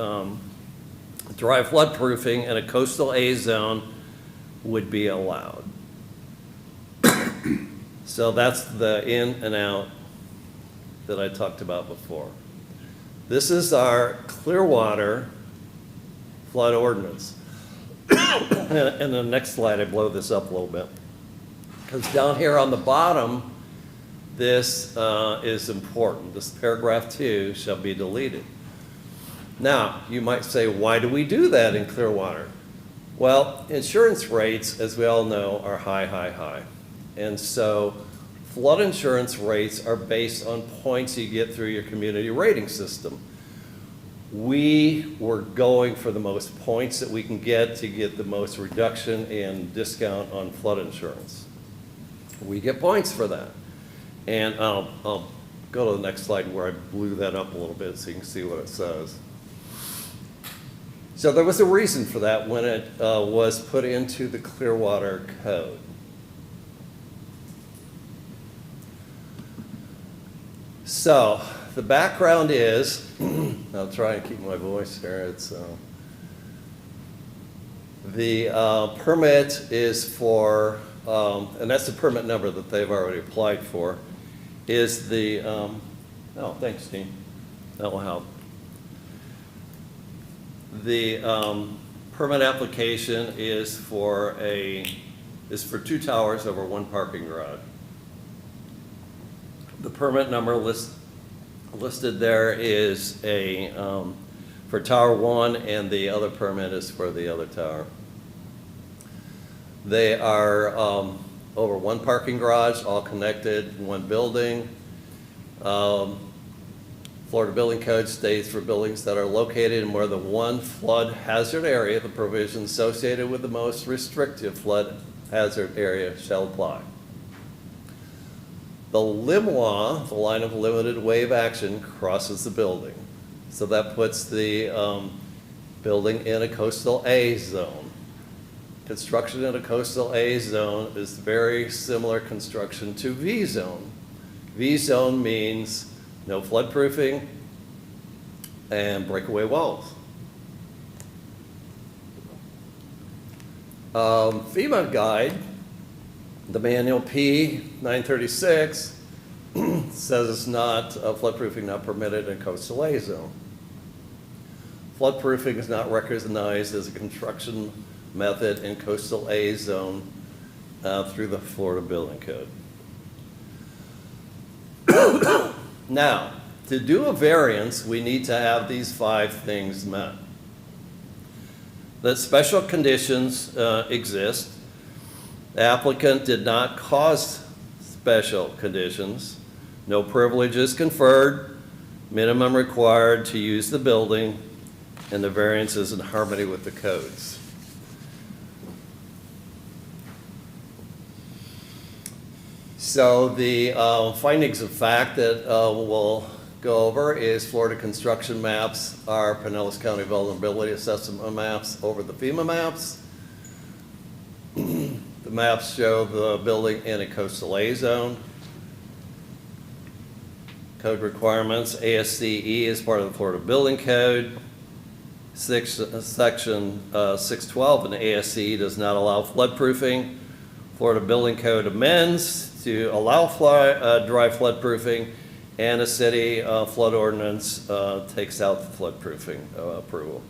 dry floodproofing in a coastal A zone would be allowed. So that's the in and out that I talked about before. This is our Clearwater flood ordinance. And the next slide, I blow this up a little bit. Because down here on the bottom, this is important. This paragraph 2 shall be deleted. Now, you might say, why do we do that in Clearwater? Well, insurance rates, as we all know, are high, high, high. And so flood insurance rates are based on points you get through your community rating system. We were going for the most points that we can get to get the most reduction in discount on flood insurance. We get points for that. And I'll go to the next slide where I blew that up a little bit so you can see what it says. So there was a reason for that when it was put into the Clearwater Code. So the background is, I'll try and keep my voice here. It's the permit is for, and that's the permit number that they've already applied for, is the, oh, thanks, Dean. That will help. The permit application is for 2 towers over 1 parking garage. The permit number listed there is for Tower 1, and the other permit is for the other tower. They are over 1 parking garage, all connected in 1 building. Florida Building Code states for buildings that are located in more than 1 flood hazard area, the provisions associated with the most restrictive flood hazard area shall apply. The LIM law, the line of limited wave action, crosses the building. So that puts the building in a coastal A zone. Construction in a coastal A zone is very similar construction to V zone. V zone means no floodproofing and breakaway walls. FEMA guide, the manual P936, says it's not, floodproofing not permitted in coastal A zone. Floodproofing is not recognized as a construction method in coastal A zone through the Florida Building Code. Now, to do a variance, we need to have these 5 things met. That special conditions exist. The applicant did not cause special conditions. No privileges conferred, minimum required to use the building, and the variance is in harmony with the codes. So the findings of fact that we'll go over is Florida construction maps are Pinellas County vulnerability assessment maps over the FEMA maps. The maps show the building in a coastal A zone. Code requirements, ASCE is part of the Florida Building Code. Section 612 in the ASCE does not allow floodproofing. Florida Building Code amends to allow dry floodproofing, and a city flood ordinance takes out the floodproofing approval.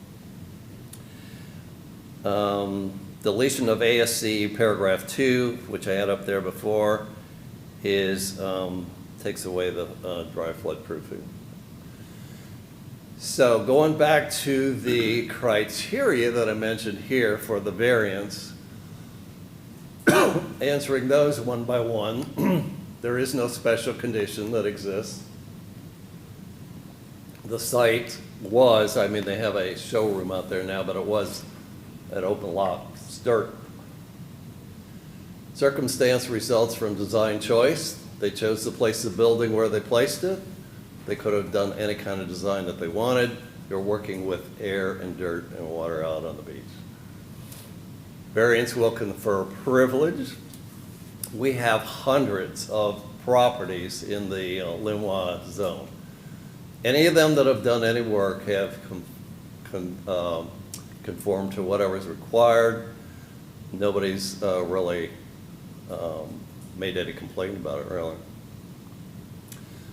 Deletion of ASC paragraph 2, which I had up there before, is takes away the dry floodproofing. So going back to the criteria that I mentioned here for the variance, answering those one by one, there is no special condition that exists. The site was, I mean, they have a showroom out there now, but it was an open lot, dirt. Circumstance results from design choice. They chose to place the building where they placed it. They could have done any kind of design that they wanted. You're working with air and dirt and water out on the beach. Variance will confer privilege. We have hundreds of properties in the Linois zone. Any of them that have done any work have conformed to whatever is required. Nobody's really made any complaint about it, really.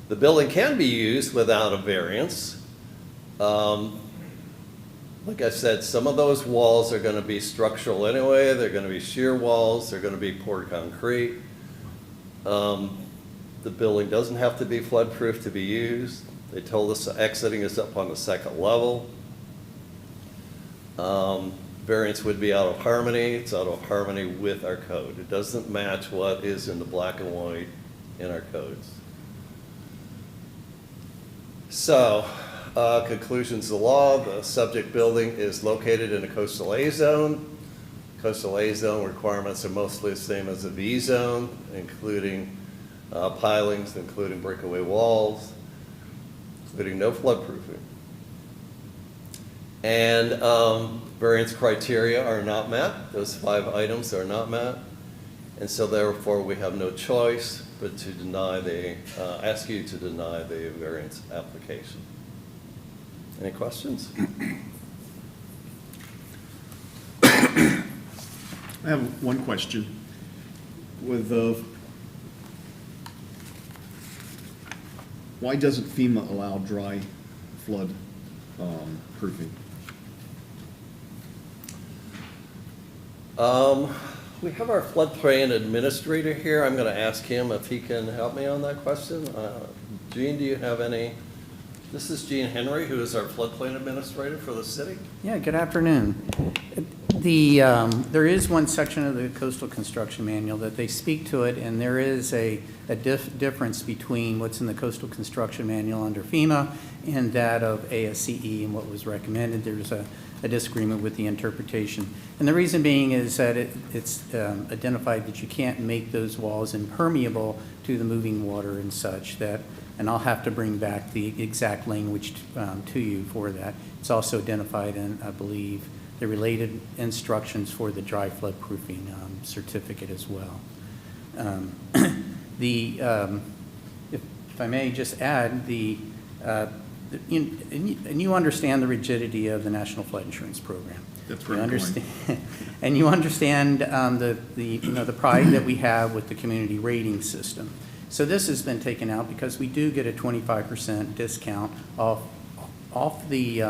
The building can be used without a variance. Like I said, some of those walls are going to be structural anyway. They're going to be shear walls. They're going to be poured concrete. The building doesn't have to be flood-proof to be used. They told us exiting is up on the second level. Variance would be out of harmony. It's out of harmony with our code. It doesn't match what is in the black and white in our codes. So, conclusions of the law: the subject building is located in a coastal A zone. Coastal A zone requirements are mostly the same as the V zone, including pilings, including breakaway walls, including no floodproofing. And variance criteria are not met. Those 5 items are not met. And so therefore we have no choice but to deny the, ask you to deny the variance application. Any questions? I have one question. With why doesn't FEMA allow dry flood proofing? We have our floodplain administrator here. I'm going to ask him if he can help me on that question. Gene, do you have any? This is Gene Henry, who is our floodplain administrator for the city. Yeah, good afternoon. There is one section of the coastal construction manual that they speak to it, and there is a difference between what's in the coastal construction manual under FEMA and that of ASCE and what was recommended. There's a disagreement with the interpretation. And the reason being is that it's identified that you can't make those walls impermeable to the moving water and such that, and I'll have to bring back the exact language to you for that. It's also identified in, I believe, the related instructions for the dry flood proofing certificate as well. If I may just add, and you understand the rigidity of the National Flood Insurance Program. That's where You I'm understand, and you understand the pride that we have with the community rating system. So this has been taken out because we do get a 25% discount off the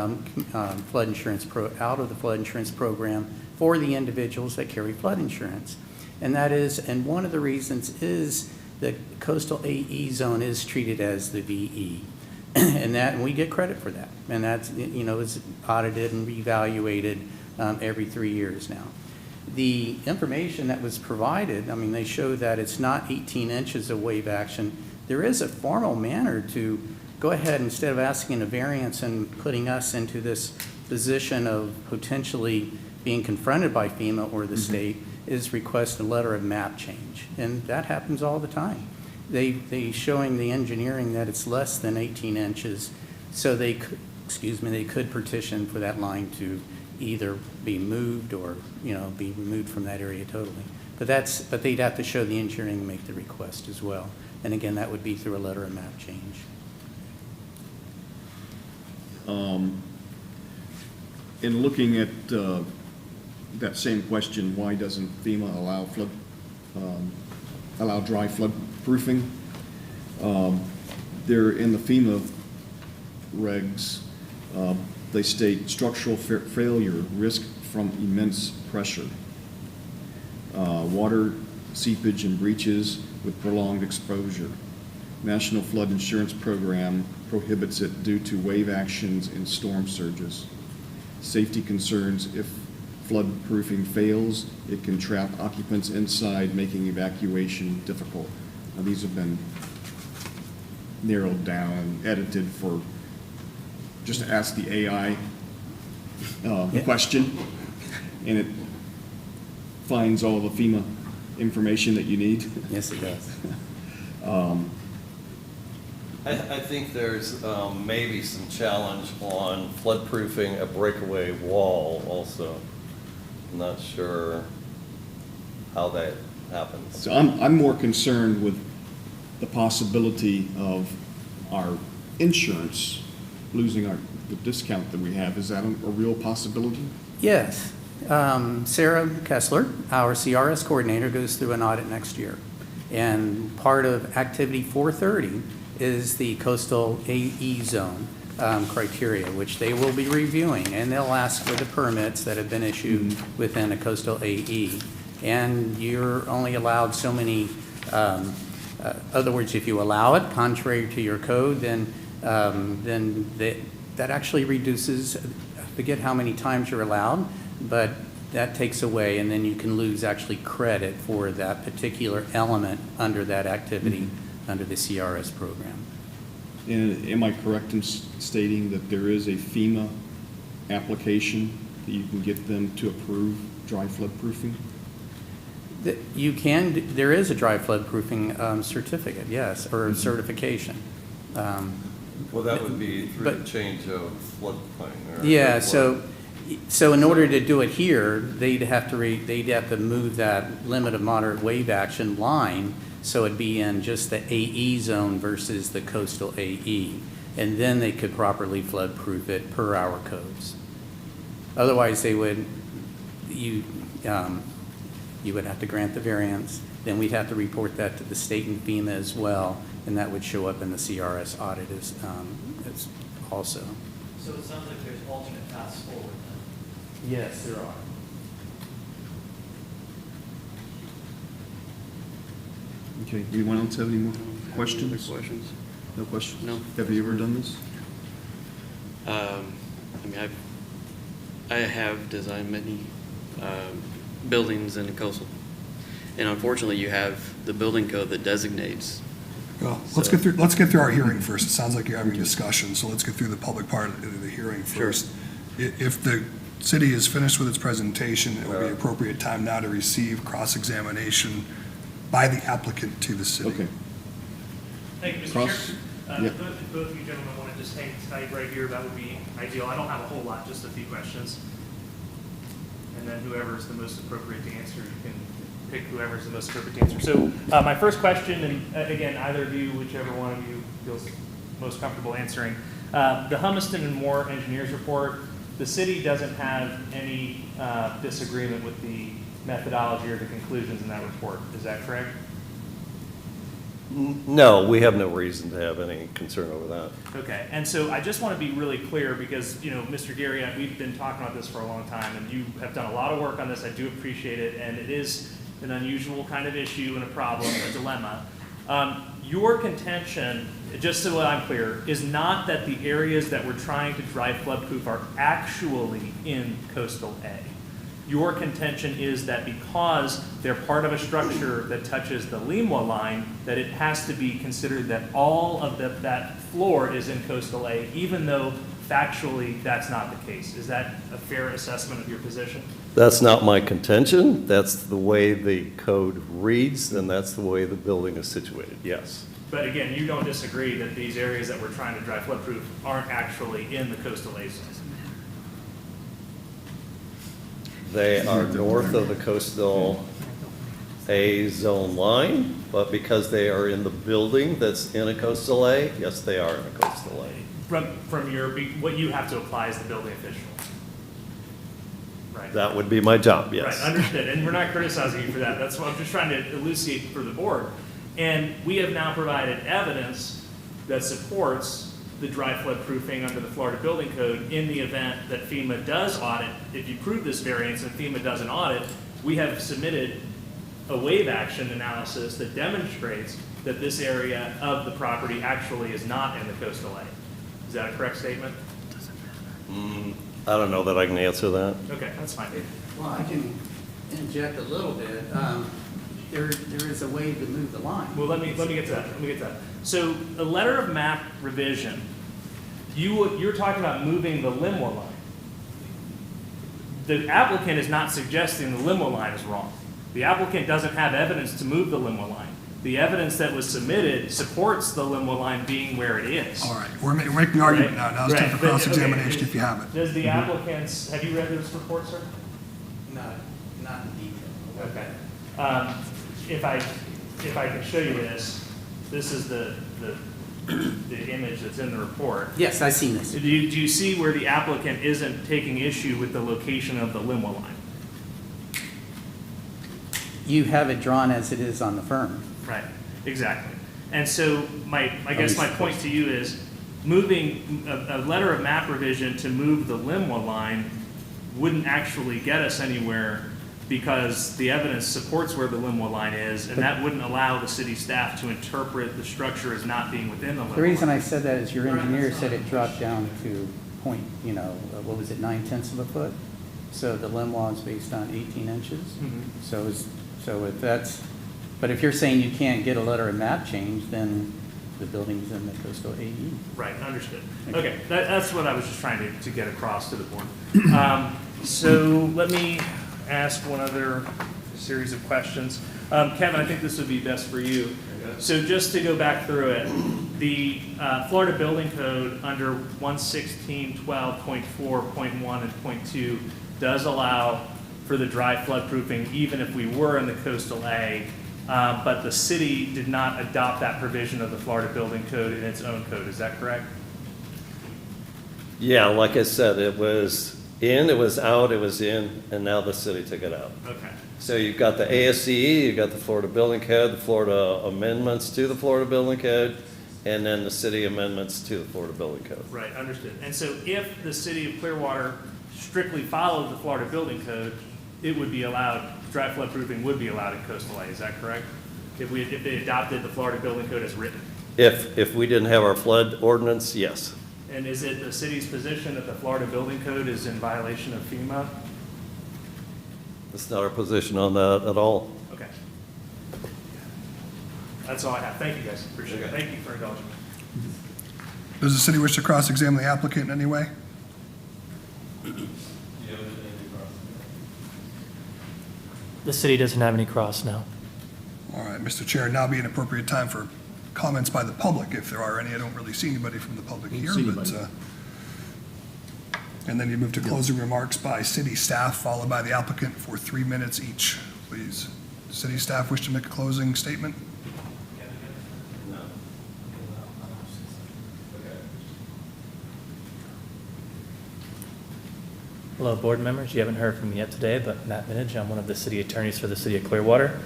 flood insurance out of the flood insurance program for the individuals that carry flood insurance. And that is, and one of the reasons is the coastal AE zone is treated as the VE. And we get credit for that. And that's, it's audited and reevaluated every 3 years now. The information that was provided, they show that it's not 18 inches of wave action. There is a formal manner to go ahead, instead of asking a variance and putting us into this position of potentially being confronted by FEMA or the state, is request a letter of map change. And that happens all the time. They showing the engineering that it's less than 18 inches, so they could petition for that line to either be moved or, be removed from that area totally. But they'd have to show the engineering and make the request as well. And again, that would be through a letter of map change. In looking at that same question, why doesn't FEMA allow dry flood proofing? They're in the FEMA regs. They state structural failure, risk from immense pressure, water seepage and breaches with prolonged exposure. National Flood Insurance Program prohibits it due to wave actions and storm surges. Safety concerns: if flood proofing fails, it can trap occupants inside, making evacuation difficult. Now, these have been narrowed down and edited for just to ask the AI question, and it finds all the FEMA information that you need. Yes, it does. I think there's maybe some challenge on floodproofing a breakaway wall also. I'm not sure how that happens. So I'm more concerned with the possibility of our insurance losing the discount that we have. Is that a real possibility? Yes. Sarah Kessler, our CRS coordinator, goes through an audit next year. And part of Activity 430 is the coastal AE zone criteria, which they will be reviewing. And they'll ask for the permits that have been issued within a coastal AE. And you're only allowed so many, other words, if you allow it contrary to your code, then that actually reduces, I forget how many times you're allowed, but that takes away, and then you can lose actually credit for that particular element under that activity, under the CRS program. And am I correct in stating that there is a FEMA application that you can get them to approve dry flood proofing? You can, there is a dry flood proofing certificate, yes, or certification. Well, that would be through the change of floodplain. Yeah, so in order to do it here, they'd have to move that limit of moderate wave action line, so it'd be in just the AE zone versus the coastal AE. And then they could properly flood proof it per our codes. Otherwise, you would have to grant the variance, then we'd have to report that to the state and FEMA as well, and that would show up in the CRS audit as also. So it sounds like there's alternate paths forward then? Yes, there are. Okay, anyone else have any more questions? Other questions? No questions? No. Have you ever done this? I mean, I have designed many buildings in the coastal. And unfortunately, you have the building code that designates. Well, let's get through our hearing first. It sounds like you're having a discussion, so let's get through the public part of the hearing first. If the city is finished with its presentation, it would be appropriate time now to receive cross-examination by the applicant to the city. Okay. Thank you, Mr. Cross- Chair. yeah. If both of you gentlemen want to just hang tight right here, that would be ideal. I don't have a whole lot, just a few questions. And then whoever's the most appropriate to answer, you can pick whoever's the most appropriate to answer. So my first question, and again, either of you, whichever one of you feels most comfortable answering. The Humiston and Moore engineers report, the city doesn't have any disagreement with the methodology or the conclusions in that report. Is that correct? No, we have no reason to have any concern over that. Okay, and so I just want to be really clear because, you know, Mr. Gary, we've been talking about this for a long time, and you have done a lot of work on this. I do appreciate it, and it is an unusual kind of issue and a problem, a dilemma. Your contention, just so I'm clear, is not that the areas that we're trying to dry floodproof are actually in coastal A. Your contention is that because they're part of a structure that touches the Limwa line, that it has to be considered that all of that floor is in coastal A, even though factually that's not the case. Is that a fair assessment of your position? That's not my contention. That's the way the code reads, and that's the way the building is situated, yes. But again, you don't disagree that these areas that we're trying to dry floodproof aren't actually in the coastal A zone? They are north of the coastal A zone line, but because they are in the building that's in a coastal A, yes, they are in a coastal A. From your, what you have to apply as the building official? Right. That would be my job, yes. Right, understood. And we're not criticizing you for that. That's what I'm just trying to elucidate for the board. And we have now provided evidence that supports the dry flood proofing under the Florida Building Code in the event that FEMA does audit. If you prove this variance and FEMA does an audit, we have submitted a wave action analysis that demonstrates that this area of the property actually is not in the coastal A. Is that a correct statement? I don't know that I can answer that. Okay, that's fine. Well, I can interject a little bit. There is a way to move the line. Well, let me get to that. So a letter of map revision, you're talking about moving the Limwa line. The applicant is not suggesting the Limwa line is wrong. The applicant doesn't have evidence to move the Limwa line. The evidence that was submitted supports the Limwa line being where it is. All right, we're making an argument now. Now it's time for Right, but, cross-examination okay, if you have it. Does the applicants, have you read this report, sir? Not in detail. Okay. If I can show you this, this is the image that's in the report. Yes, I've seen this. Do you see where the applicant isn't taking issue with the location of the Limwa line? You have it drawn as it is on the firm. Right, exactly. And so I guess my point to you is moving a letter of map revision to move the Limwa line wouldn't actually get us anywhere because the evidence supports where the Limwa line is, and that wouldn't allow the city staff to interpret the structure as not being within the Limwa line. The reason I said that is your engineer said it dropped down to point, what was it, 9/10 of a foot? So the limb wall is based on 18 inches. So if that's, but if you're saying you can't get a letter of map change, then the building's in the coastal AE. Right, understood. Okay, that's what I was just trying to get across to the board. So let me ask one other series of questions. Kevin, I think this would be best for you. So just to go back through it, the Florida Building Code under 116.12.4.1 and .2 does allow for the dry floodproofing even if we were in the coastal A, but the city did not adopt that provision of the Florida Building Code in its own code. Is that correct? Yeah, like I said, it was in, it was out, it was in, and now the city took it out. Okay. So you've got the ASCE, you've got the Florida Building Code, the Florida amendments to the Florida Building Code, and then the city amendments to the Florida Building Code. Right, understood. And so if the city of Clearwater strictly followed the Florida Building Code, it would be allowed, dry floodproofing would be allowed in coastal A, is that correct? If they adopted the Florida Building Code as written? If we didn't have our flood ordinance, yes. And is it the city's position that the Florida Building Code is in violation of FEMA? That's not our position on that at all. Okay. That's all I have. Thank you, guys. Appreciate it. Thank you for indulging me. Does the city wish to cross-examine the applicant in any way? The city doesn't have any cross now. All right, Mr. Chair, now be an appropriate time for comments by the public, if there are any. I don't really see anybody from the public here, but, and then you move to closing remarks by city staff, followed by the applicant for 3 minutes each, please. City staff wish to make a closing statement? Hello, board members. You haven't heard from me yet today, but Matt Minich, I'm one of the city attorneys for the city of Clearwater.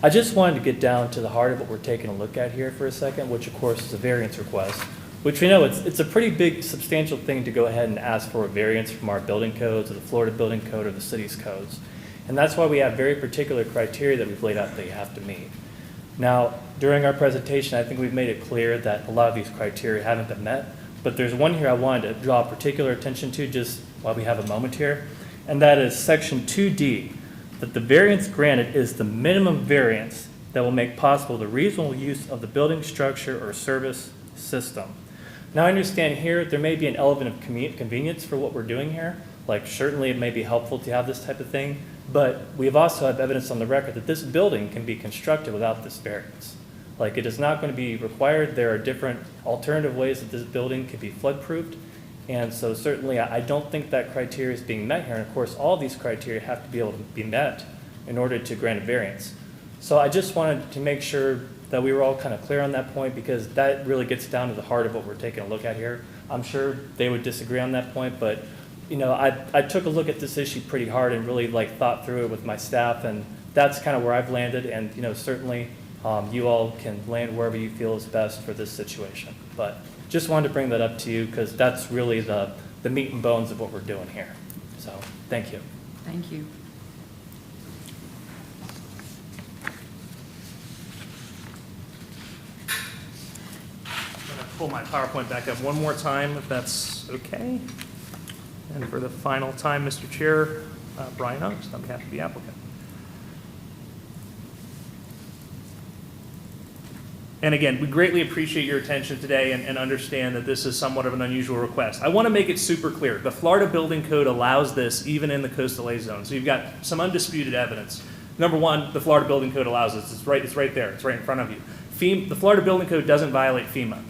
I just wanted to get down to the heart of what we're taking a look at here for a second, which of course is a variance request, which we know it's a pretty big, substantial thing to go ahead and ask for a variance from our building codes or the Florida Building Code or the city's codes. And that's why we have very particular criteria that we've laid out that you have to meet. Now, during our presentation, I think we've made it clear that a lot of these criteria haven't been met, but there's one here I wanted to draw particular attention to just while we have a moment here, and that is section 2D, that the variance granted is the minimum variance that will make possible the reasonable use of the building structure or service system. Now I understand here there may be an element of convenience for what we're doing here, like certainly it may be helpful to have this type of thing, but we've also have evidence on the record that this building can be constructed without this variance. Like it is not going to be required. There are different alternative ways that this building could be flood-proofed. And so certainly I don't think that criteria is being met here. And of course, all these criteria have to be able to be met in order to grant a variance. So I just wanted to make sure that we were all kind of clear on that point because that really gets down to the heart of what we're taking a look at here. I'm sure they would disagree on that point, but you know, I took a look at this issue pretty hard and really thought through it with my staff, and that's kind of where I've landed. And you know, certainly you all can land wherever you feel is best for this situation. But just wanted to bring that up to you because that's really the meat and bones of what we're doing here. So thank you. Thank you. I'm going to pull my PowerPoint back up one more time, if that's okay. And for the final time, Mr. Chair, Brian Ungst on behalf of the applicant. And again, we greatly appreciate your attention today and understand that this is somewhat of an unusual request. I want to make it super clear. The Florida Building Code allows this even in the coastal A zone. So you've got some undisputed evidence Number one, the Florida Building Code allows us. It's right there. It's right in front of you. The Florida Building Code doesn't violate FEMA.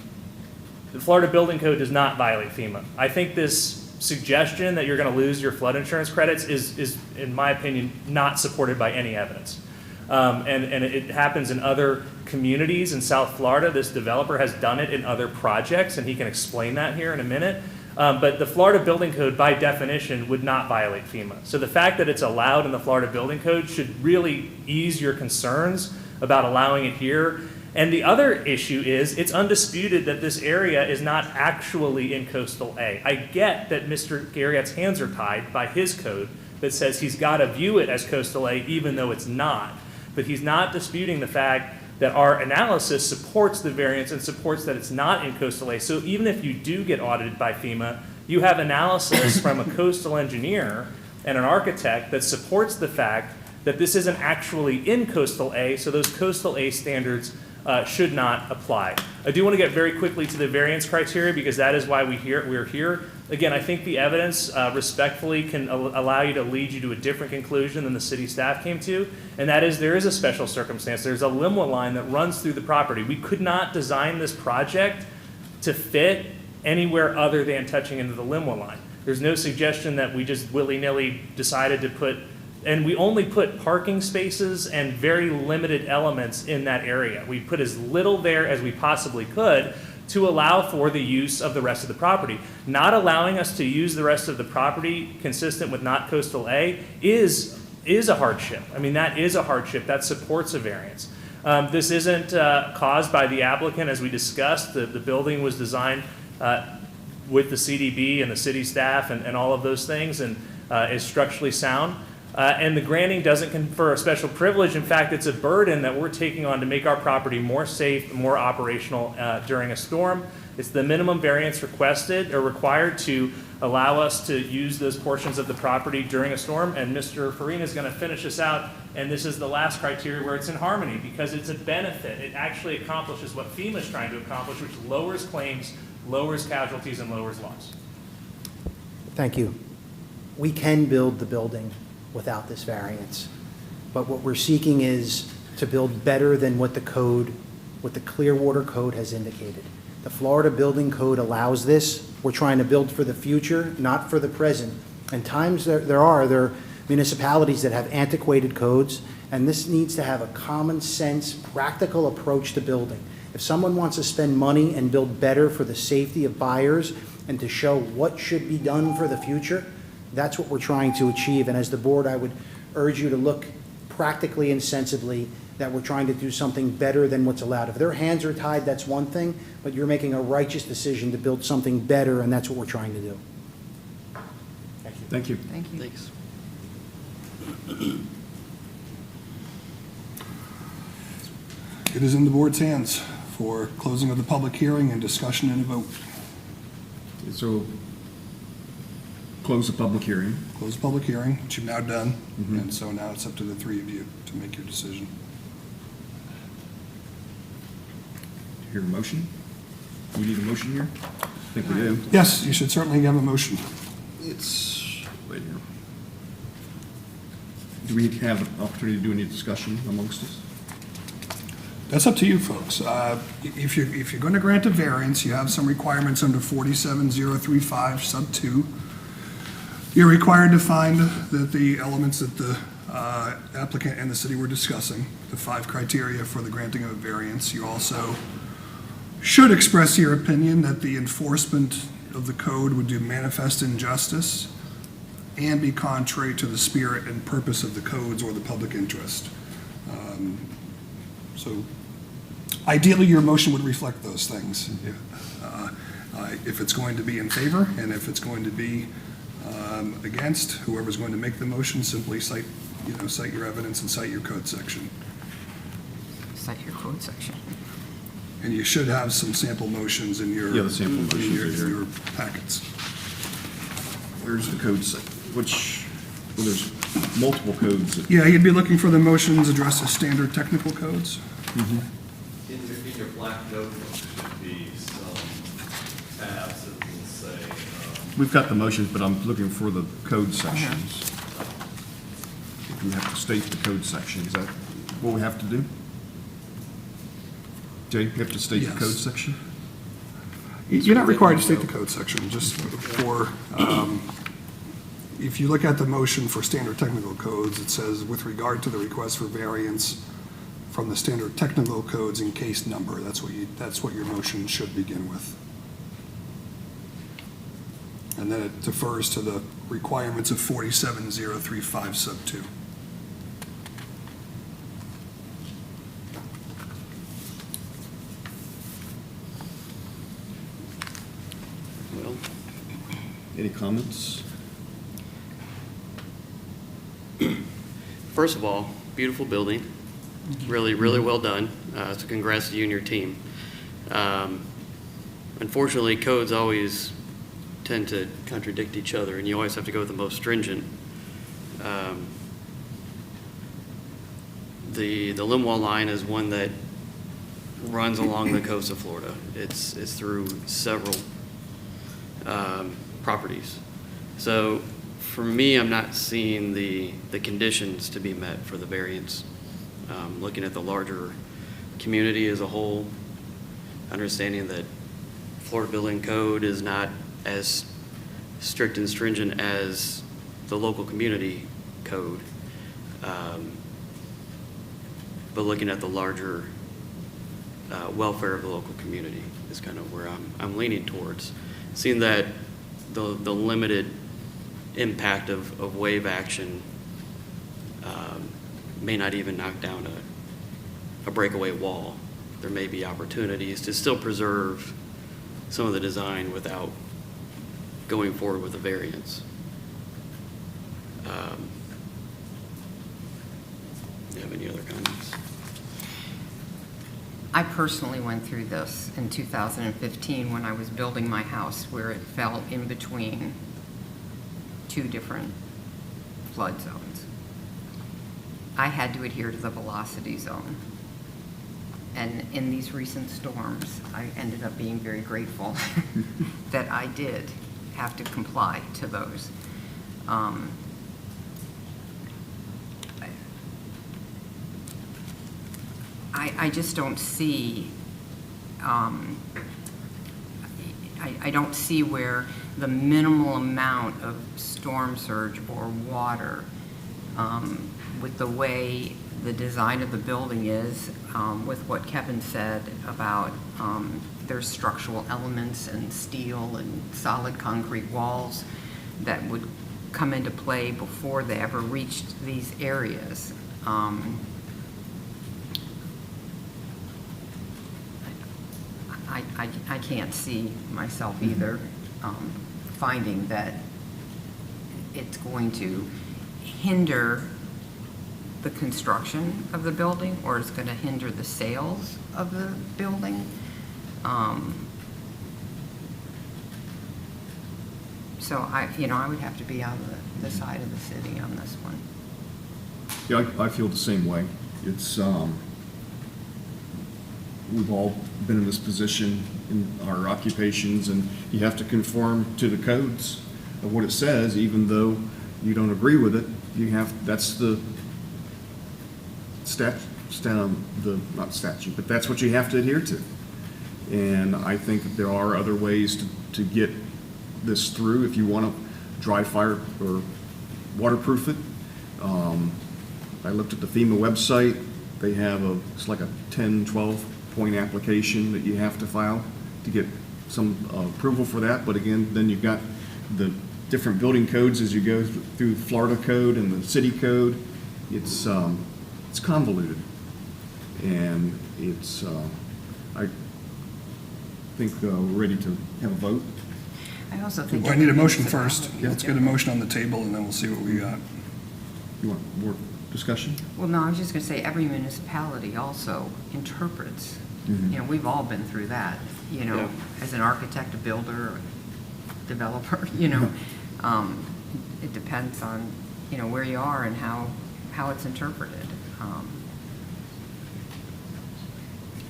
The Florida Building Code does not violate FEMA. I think this suggestion that you're going to lose your flood insurance credits is, in my opinion, not supported by any evidence. And it happens in other communities in South Florida. This developer has done it in other projects, and he can explain that here in a minute. But the Florida Building Code, by definition, would not violate FEMA. So the fact that it's allowed in the Florida Building Code should really ease your concerns about allowing it here. And the other issue is, it's undisputed that this area is not actually in coastal A. I get that Mr. Garriott's hands are tied by his code that says he's got to view it as coastal A even though it's not. But he's not disputing the fact that our analysis supports the variance and supports that it's not in coastal A. So even if you do get audited by FEMA, you have analysis from a coastal engineer and an architect that supports the fact that this isn't actually in coastal A, so those coastal A standards should not apply. I do want to get very quickly to the variance criteria because that is why we're here. Again, I think the evidence respectfully can allow you to lead you to a different conclusion than the city staff came to, and that is there is a special circumstance. There's a limo line that runs through the property. We could not design this project to fit anywhere other than touching into the limo line. There's no suggestion that we just willy-nilly decided to put, and we only put parking spaces and very limited elements in that area. We put as little there as we possibly could to allow for the use of the rest of the property. Not allowing us to use the rest of the property consistent with not coastal A is a hardship. I mean, that is a hardship. That supports a variance. This isn't caused by the applicant, as we discussed. The building was designed with the CDB and the city staff and all of those things, and is structurally sound. And the granting doesn't confer a special privilege. In fact, it's a burden that we're taking on to make our property more safe, more operational during a storm. It's the minimum variance requested or required to allow us to use those portions of the property during a storm. And Mr. Farina is going to finish us out. And this is the last criteria where it's in harmony because it's a benefit. It actually accomplishes what FEMA is trying to accomplish, which lowers claims, lowers casualties, and lowers loss. Thank you. We can build the building without this variance. But what we're seeking is to build better than what the Clearwater Code has indicated. The Florida Building Code allows this. We're trying to build for the future, not for the present. And times there are municipalities that have antiquated codes, and this needs to have a common sense, practical approach to building. If someone wants to spend money and build better for the safety of buyers and to show what should be done for the future, that's what we're trying to achieve. And as the board, I would urge you to look practically and sensibly that we're trying to do something better than what's allowed. If their hands are tied, that's one thing, but you're making a righteous decision to build something better, and that's what we're trying to do. Thank you. Thank you. Thanks. It is in the board's hands for closing of the public hearing and discussion and a vote. So, close the public hearing. Close the public hearing, which you've now done, and so now it's up to the three of you to make your decision. Hear a motion? Do we need a motion here? I think we do. Yes, you should certainly have a motion. It's, wait here. Do we have an opportunity to do any discussion amongst us? That's up to you, folks. If you're going to grant a variance, you have some requirements under 47035 sub 2. You're required to find that the elements that the applicant and the city were discussing, the 5 criteria for the granting of a variance. You also should express your opinion that the enforcement of the code would do manifest injustice and be contrary to the spirit and purpose of the codes or the public interest. So ideally, your motion would reflect those things. If it's going to be in favor and if it's going to be against, whoever's going to make the motion, simply cite your evidence and cite your code section. Cite your code section. And you should have some sample motions in your, Yeah, the sample motions in are here. your packets. Where's the code set? Well, there's multiple codes. That, Yeah, you'd be looking for the motions addressed as standard technical codes. In your black notebook should be some tabs that will say, we've got the motions, but I'm looking for the code sections. you have to state the code section. Is that what we have to do? Jay, you have to state the Yes. code section? You're not required to state the code section, just for, if you look at the motion for standard technical codes, it says, with regard to the request for variance from the standard technical codes in case number. That's what your motion should begin with. And then it defers to the requirements of 47035 sub 2. Well, Any comments? first of all, beautiful building, really, really well done. So congrats to you and your team. Unfortunately, codes always tend to contradict each other, and you always have to go with the most stringent. The limb wall line is one that runs along the coast of Florida. It's through several properties. So for me, I'm not seeing the conditions to be met for the variance. Looking at the larger community as a whole, understanding that Florida Building Code is not as strict and stringent as the local community code. But looking at the larger welfare of the local community is kind of where I'm leaning towards. Seeing that the limited impact of wave action may not even knock down a breakaway wall. There may be opportunities to still preserve some of the design without going forward with a variance. Do you have any other comments? I personally went through this in 2015 when I was building my house, where it fell in between two different flood zones. I had to adhere to the velocity zone. And in these recent storms, I ended up being very grateful that I did have to comply to those. I just don't see, I don't see where the minimal amount of storm surge or water, with the way the design of the building is, with what Kevin said about there's structural elements and steel and solid concrete walls that would come into play before they ever reached these areas. I can't see myself either finding that it's going to hinder the construction of the building, or it's going to hinder the sales of the building. So I would have to be on the side of the city on this one. Yeah, I feel the same way. It's, we've all been in this position in our occupations, and you have to conform to the codes of what it says, even though you don't agree with it. You have, that's the not statute, but that's what you have to adhere to. And I think that there are other ways to get this through if you want to dry fire or waterproof it. I looked at the FEMA website. They have it's like a 10, 12 point application that you have to file to get some approval for that. But again, then you've got the different building codes as you go through Florida code and the city code. It's convoluted, and it's I think we're ready to have a vote. I also think. Well, I need a motion first. Let's get a motion on the table, and then we'll see what we got. You want more discussion? Well, no, I was just going to say, every municipality also interprets. Mhm. We've all been through that, Yeah. as an architect, a builder, a developer, It depends on, where you are and how it's interpreted.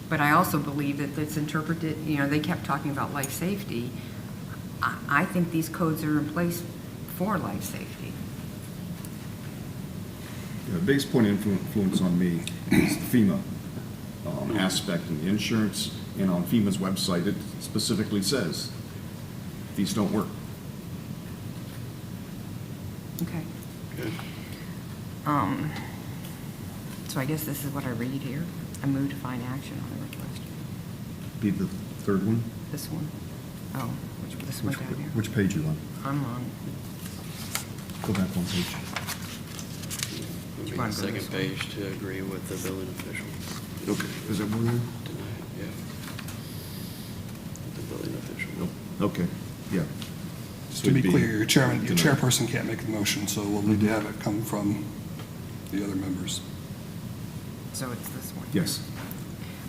But I also believe that it's interpreted, they kept talking about life safety. I think these codes are in place for life safety. The biggest point of influence on me is the FEMA aspect and the insurance, and on FEMA's website, it specifically says these don't work. Okay. Good. So I guess this is what I read here. I move to find action on the request. Be the third one? This one? Oh, this one down here? Which page you on? I'm on. Go back one page. Would be Come on, the go second this way. page to agree with the building official. Okay, is that one there? Deny it, yeah. The building official. Nope. Okay, yeah. To be clear, your chairperson can't make the motion, so we'll need to have it come from the other members. So it's this one? Yes.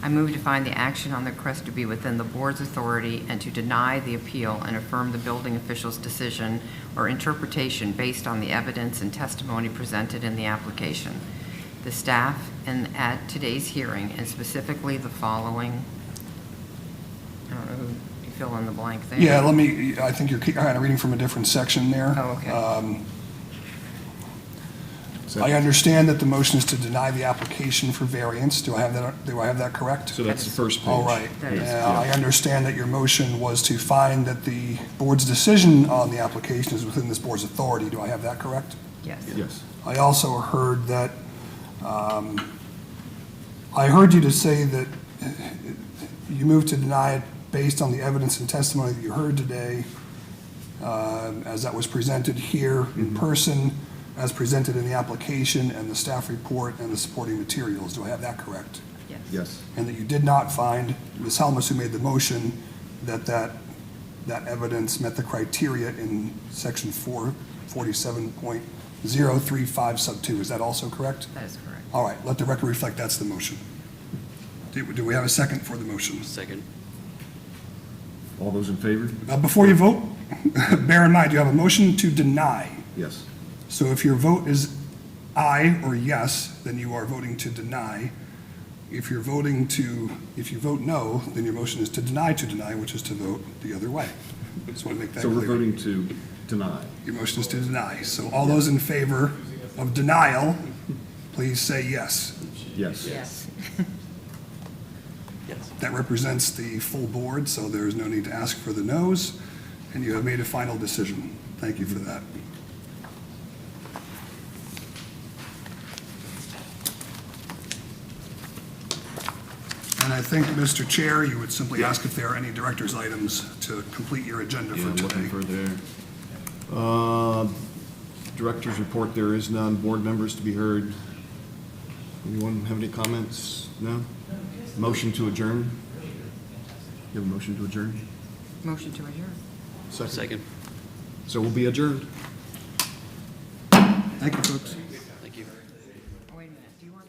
I move to find the action on the request to be within the board's authority and to deny the appeal and affirm the building official's decision or interpretation based on the evidence and testimony presented in the application. The staff and at today's hearing, and specifically the following, I don't know who, you fill in the blank there. Yeah, I think you're kind of reading from a different section there. Oh, okay. I understand that the motion is to deny the application for variance. Do I have that correct? So that's the first page. All right. That is I understand that your motion was to find that the board's decision on the application is within this board's authority. Do I have that correct? Yes. Yes. I also heard that, I heard you to say that you moved to deny it based on the evidence and testimony that you heard today, as that was presented here in person, as presented in the application and the staff report and the supporting materials. Do I have that correct? Yes. Yes. And that you did not find, Ms. Helmus, who made the motion, that evidence met the criteria in section 447.035 sub 2. Is that also correct? That is correct. All right, let the record reflect that's the motion. Do we have a second for the motion? Second. All those in favor? Now, before you vote, bear in mind, you have a motion to deny. Yes. So if your vote is aye or yes, then you are voting to deny. If you vote no, then your motion is to deny, which is to vote the other way. Just want to make that So clear. we're voting to deny. Your motion is to deny. So all those in favor of denial, please say yes. Yes. Yes. Yes. That represents the full board, so there is no need to ask for the noes, and you have made a final decision. Thank you for that. And I think, Mr. Chair, you would simply ask if there are any director's items to complete your agenda Yeah, for I'm looking today. for there. Director's report, there is none. Board members to be heard. Anyone have any comments? No? Motion to adjourn? You have a motion to adjourn? Motion to adjourn. Second. So we'll be adjourned. Thank you, folks. Thank you. Wait a minute, do you want?